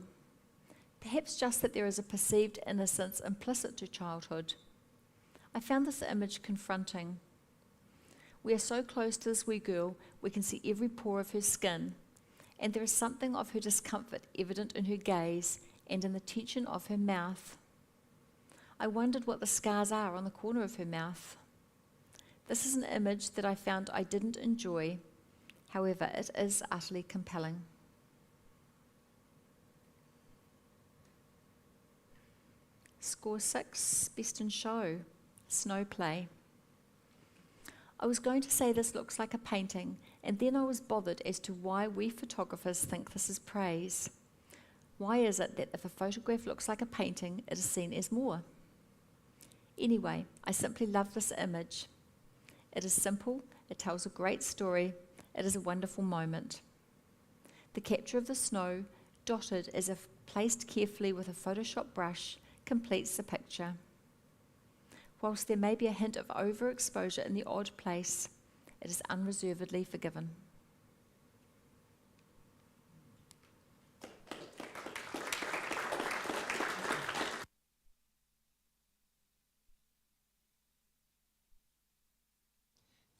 Perhaps just that there is a perceived innocence implicit to childhood. I found this image confronting. We are so close to this wee girl, we can see every pore of her skin, and there is something of her discomfort evident in her gaze and in the tension of her mouth. I wondered what the scars are on the corner of her mouth. This is an image that I found I didn't enjoy. However, it is utterly compelling. Score 6, best in show, snow play. I was going to say this looks like a painting, and then I was bothered as to why we photographers think this is praise. Why is it that if a photograph looks like a painting, it is seen as more? Anyway, I simply love this image. It is simple, it tells a great story, it is a wonderful moment. The capture of the snow, dotted as if placed carefully with a Photoshop brush, completes the picture. Whilst there may be a hint of overexposure in the odd place, it is unreservedly forgiven.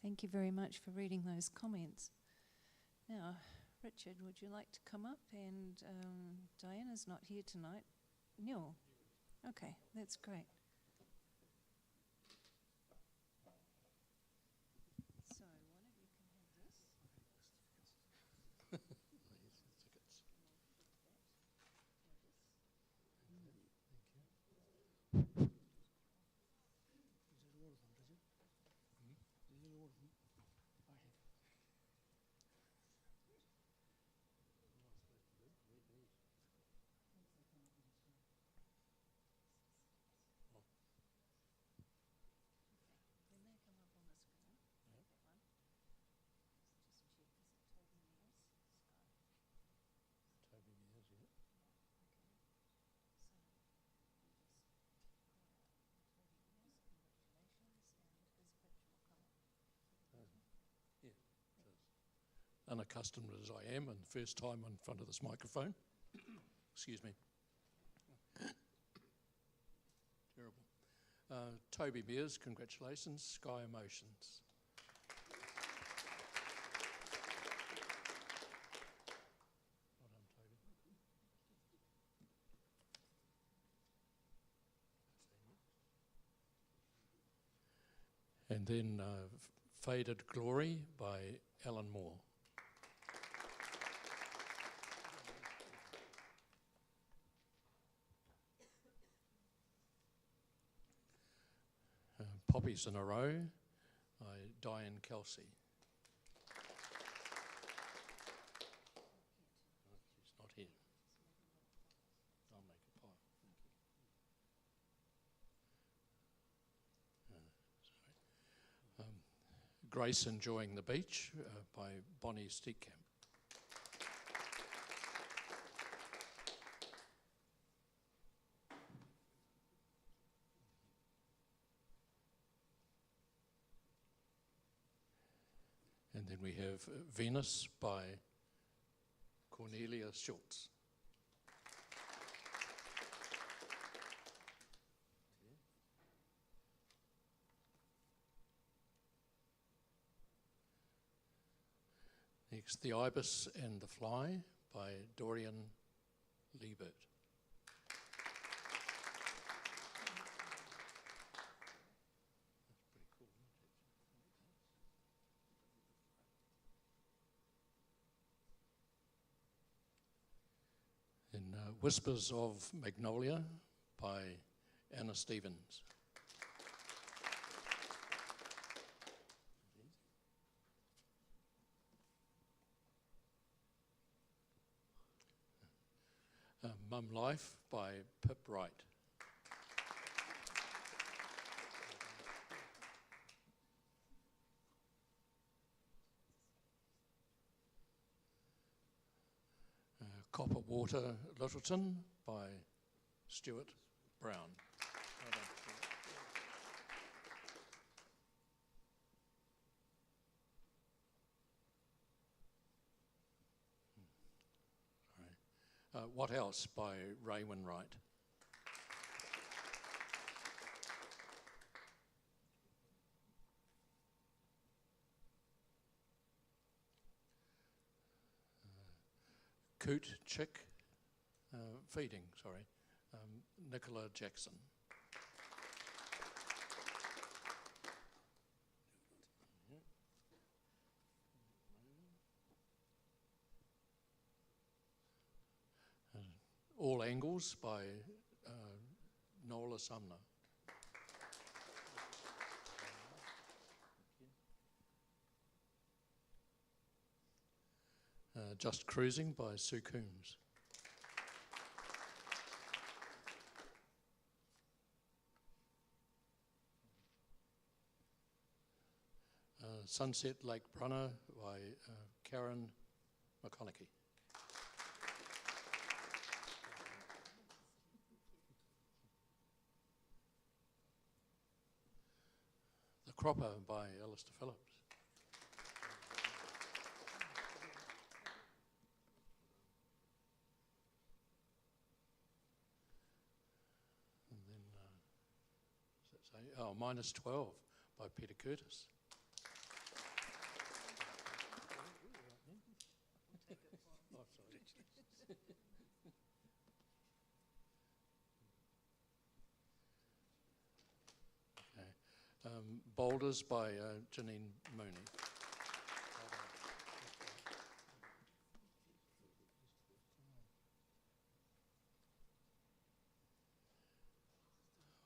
Thank you very much for reading those comments. Now, Richard, would you like to come up? And Diana's not here tonight. Neil? Okay, that's great. So, one of you can have this. When they come up on the screen, that one. Just check, is it Toby Mears? Toby Mears, yeah. Okay. So, you just Toby Mears, congratulations, and his picture will come up. Yeah, it is. Unaccustomed as I am, and first time in front of this microphone. Excuse me. Terrible. Toby Mears, congratulations, Sky Emotions. Well done, Toby. And then Faded Glory by Alan Moore. Poppies in a Row by Diane Kelsey. She's not here. I'll make a pile. Thank you. Grace Enjoying the Beach by Bonnie Steekamp. And then we have Venus by Cornelia Schultz. Next, The Ibis and the Fly by Dorian Liebert. Then Whispers of Magnolia by Anna Stevens. Mum Life by Pip Wright. Copper Water Littleton by Stuart Brown. Well done, Stuart. What Else by Ray Winwright. Coot Chick Feeding, Nicola Jackson. All Angles by Nola Sumner. Just Cruising by Sue Coombs. Sunset Lake Brunner by Karen McConaughey. The Cropper by Alistair Phillips. And then, does that say? Oh, Minus 12 by Peter Curtis. Oh, sorry. Boulders by Janine Mooney.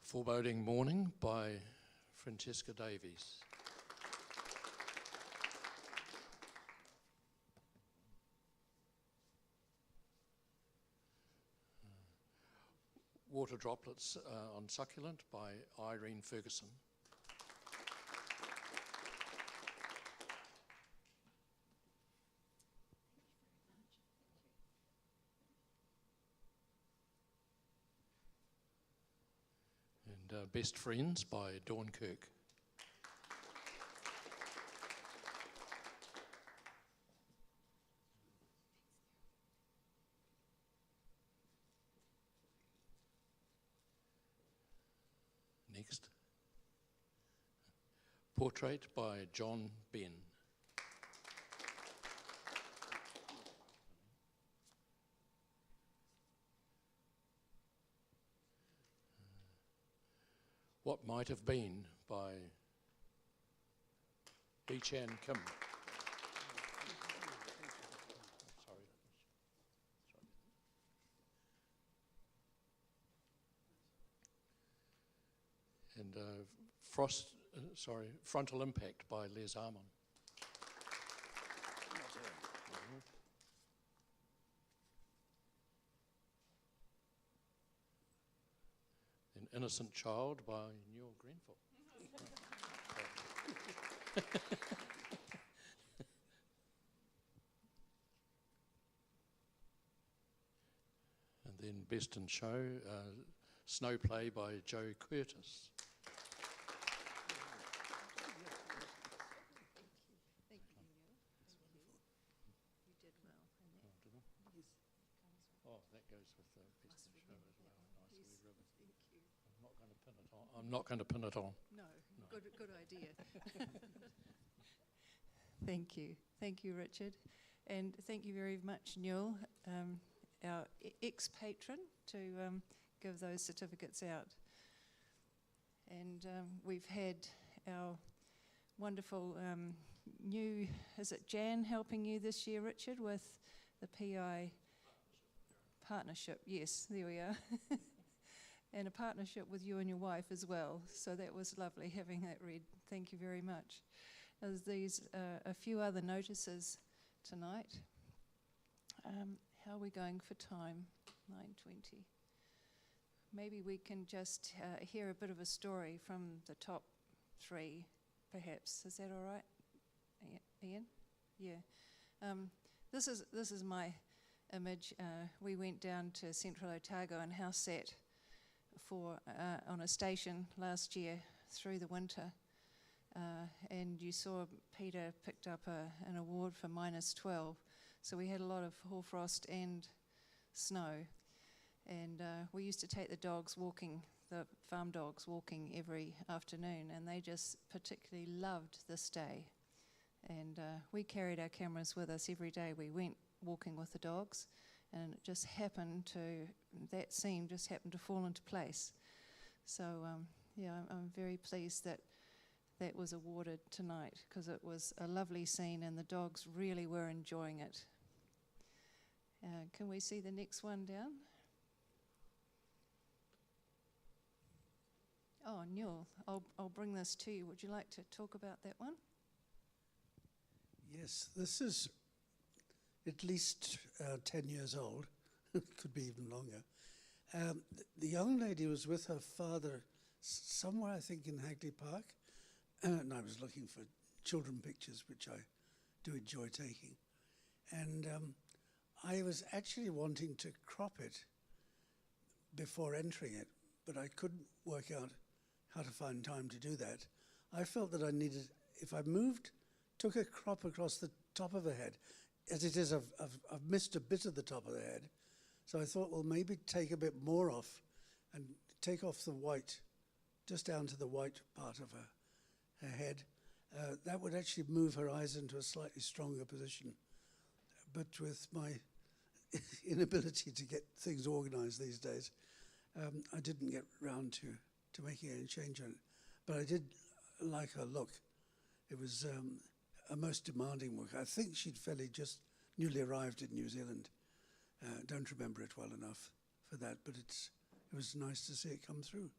Foreboding Morning by Francesca Davies. Water Droplets on Succulent by Irene Ferguson. And Best Friends by Dawn Kirk. Next. Portrait by John Ben. What Might Have Been by Hee-Chan Kim. Sorry. And Frontal Impact by Les Armon. An Innocent Child by Newell Grenfell. And then Best in Show, Snow Play by Joe Curtis. Thank you, Neil. Thank you. You did well. Oh, that goes with the Best in Show as well. Nice Yes, red ribbon. thank you. I'm not going to pin it on. I'm not going to pin it on. No, good idea. Thank you. Thank you, Richard. And thank you very much, Newell, our ex-patron, to give those certificates out. And we've had our wonderful new, is it Jan helping you this year, Richard, with the PI partnership? Yes, there we are. And a partnership with you and your wife as well. So that was lovely having that read. Thank you very much. There's these a few other notices tonight. How are we going for time? 9:20. Maybe we can just hear a bit of a story from the top three, perhaps. Is that all right, Ian? Yeah. This is my image. We went down to Central Otago and house sat on a station last year through the winter, and you saw Peter picked up an award for -12, so we had a lot of hoarfrost and snow, and we used to take the dogs walking, the farm dogs walking every afternoon, and they just particularly loved this day, and we carried our cameras with us every day. We went walking with the dogs, and it just happened to, that scene just happened to fall into place. So, yeah, I'm very pleased that that was awarded tonight, because it was a lovely scene and the dogs really were enjoying it. Can we see the next one down? Oh, Newell, I'll bring this to you. Would you like to talk about that one? Yes, this is at least 10 years old. It could be even longer. The young lady was with her father somewhere, I think, in Hagley Park. And I was looking for children pictures, which I do enjoy taking. And I was actually wanting to crop it before entering it, but I couldn't work out how to find time to do that. I felt that I needed, if I took a crop across the top of her head, as it is, I've missed a bit of the top of the head. So I thought, well, maybe take a bit more off and take off the white, just down to the white part of her head. That would actually move her eyes into a slightly stronger position. But with my inability to get things organized these days, I didn't get round to making any change on it. But I did like her look. It was a most demanding work. I think she'd fairly just newly arrived in New Zealand. Don't remember it well enough for that, but it was nice to see it come through.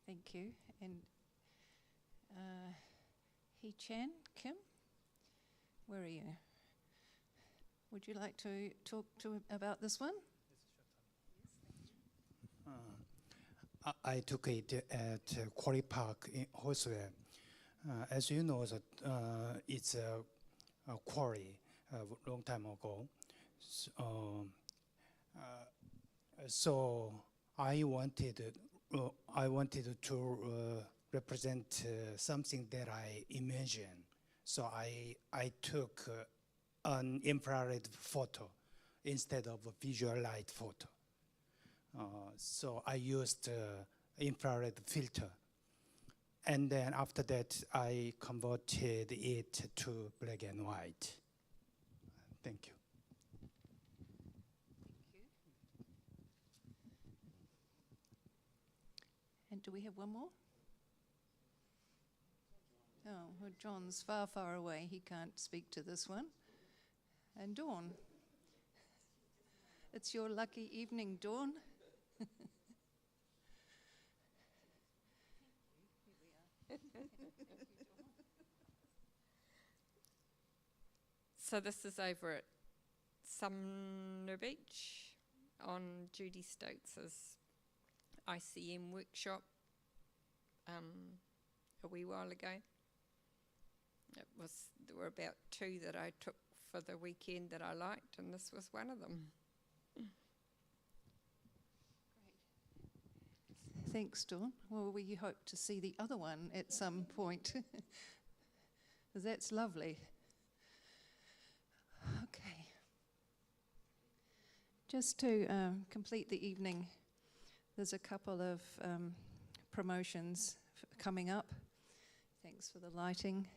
Thank you. And Hee-Chan Kim, where are you? Would you like to talk about this one? I took it at Quarry Park in Horsewell. As you know, that it's a quarry a long time ago. So I wanted to represent something that I imagined. So I took an infrared photo instead of a visual light photo. So I used infrared filter. And then after that, I converted it to black and white. Thank you. Thank you. And do we have one more? Oh, well, John's far, far away. He can't speak to this one. And Dawn. It's your lucky evening, Dawn. So this is over at Sumner Beach on Judy Stokes' ICM workshop a wee while ago. There were about 2 that I took for the weekend that I liked, and this was one of them. Thanks, Dawn. Well, we hope to see the other one at some point. That's lovely. Okay. Just to complete the evening, there's a couple of promotions coming up. Thanks for the lighting.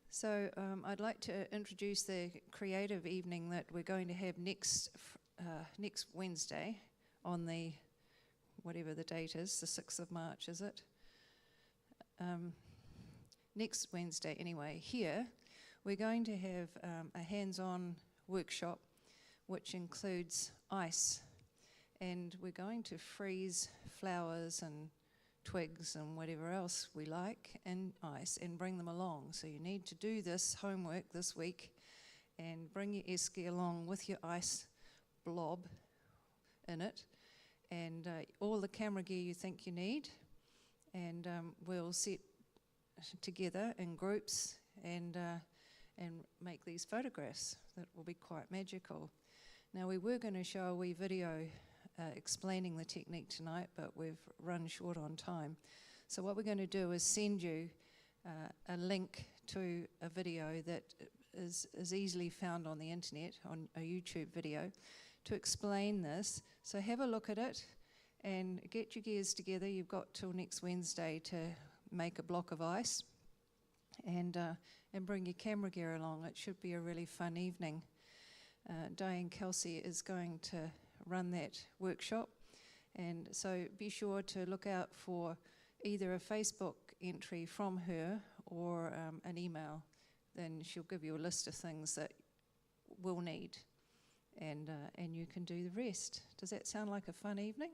So I'd like to introduce the creative evening that we're going to have next Wednesday on the, whatever the date is, the 6th of March, is it? Next Wednesday, anyway. Here, we're going to have a hands-on workshop which includes ice. And we're going to freeze flowers and twigs and whatever else we like in ice and bring them along. So you need to do this homework this week and bring your esky along with your ice blob in it and all the camera gear you think you need, and we'll sit together in groups and make these photographs that will be quite magical. Now, we were going to show a wee video explaining the technique tonight, but we've run short on time. So what we're going to do is send you a link to a video that is easily found on the internet, on a YouTube video, to explain this. So have a look at it and get your gears together. You've got till next Wednesday to make a block of ice and bring your camera gear along. It should be a really fun evening. Diane Kelsey is going to run that workshop, and so be sure to look out for either a Facebook entry from her or an email. Then she'll give you a list of things that we'll need, and you can do the rest. Does that sound like a fun evening?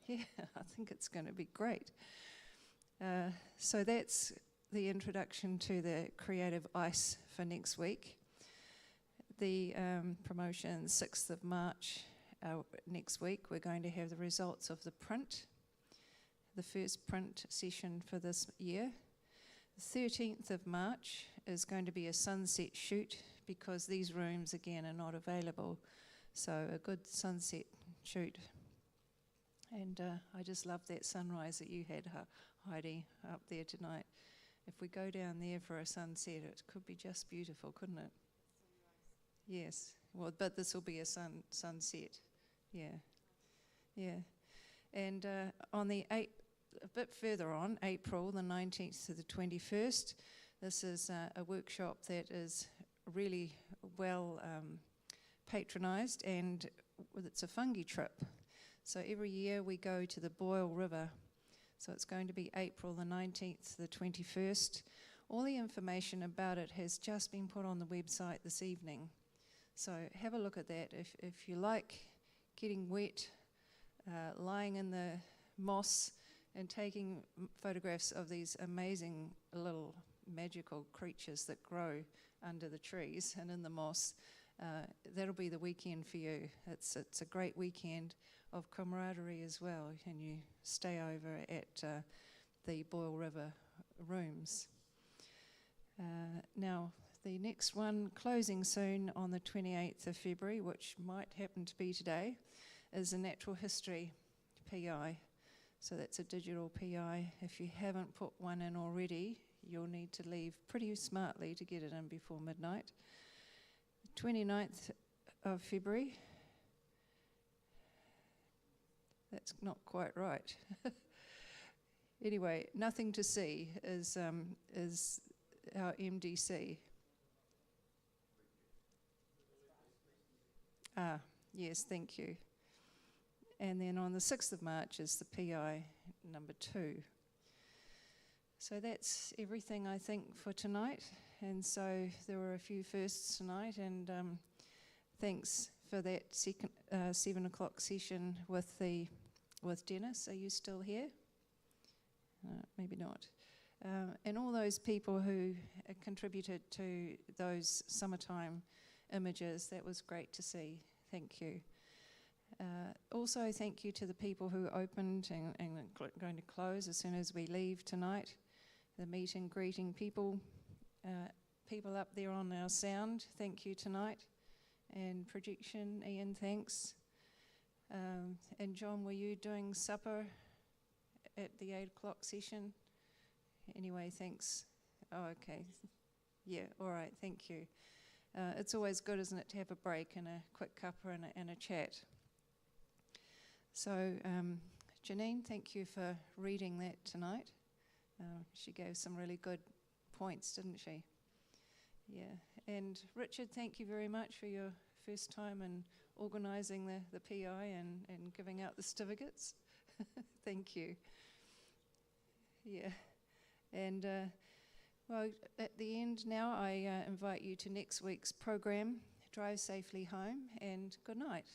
Yeah, I think it's going to be great. So that's the introduction to the creative ice for next week. The promotion, 6th of March, next week, we're going to have the results of the print, the first print session for this year. The 13th of March is going to be a sunset shoot because these rooms, again, are not available. So a good sunset shoot. And I just love that sunrise that you had, Heidi, up there tonight. If we go down there for a sunset, it could be just beautiful, couldn't it? Yes. Well, but this will be a sunset. Yeah. And on the 8th, a bit further on, April the 19th to the 21st, this is a workshop that is really well patronised, and it's a fungi trip. So every year we go to the Boyle River. So it's going to be April the 19th to the 21st. All the information about it has just been put on the website this evening. So have a look at that. If you like getting wet, lying in the moss and taking photographs of these amazing little magical creatures that grow under the trees and in the moss, that'll be the weekend for you. It's a great weekend of camaraderie as well, and you stay over at the Boyle River rooms. Now, the next one, closing soon on the 28th of February, which might happen to be today, is a natural history PI. So that's a digital PI. If you haven't put one in already, you'll need to leave pretty smartly to get it in before midnight. 29th of February. That's not quite right. Anyway, nothing to see is our MDC. Yes, thank you. And then on the 6th of March is the PI number 2. So that's everything, I think, for tonight. And so there were a few firsts tonight, and thanks for that 7 o'clock session with Dennis. Are you still here? Maybe not. And all those people who contributed to those summertime images, that was great to see. Thank you. Also, thank you to the people who opened and going to close as soon as we leave tonight. The meet and greeting people. People up there on our sound, thank you tonight. And projection, Ian, thanks. And John, were you doing supper at the 8 o'clock session? Anyway, thanks. Oh, okay. Yeah, all right, thank you. It's always good, isn't it, to have a break and a quick cuppa and a chat. So, Janine, thank you for reading that tonight. She gave some really good points, didn't she? Yeah. And Richard, thank you very much for your first time in organising the PI and giving out the certificates. Thank you. Yeah. And, well, at the end now, I invite you to next week's program. Drive safely home and good night.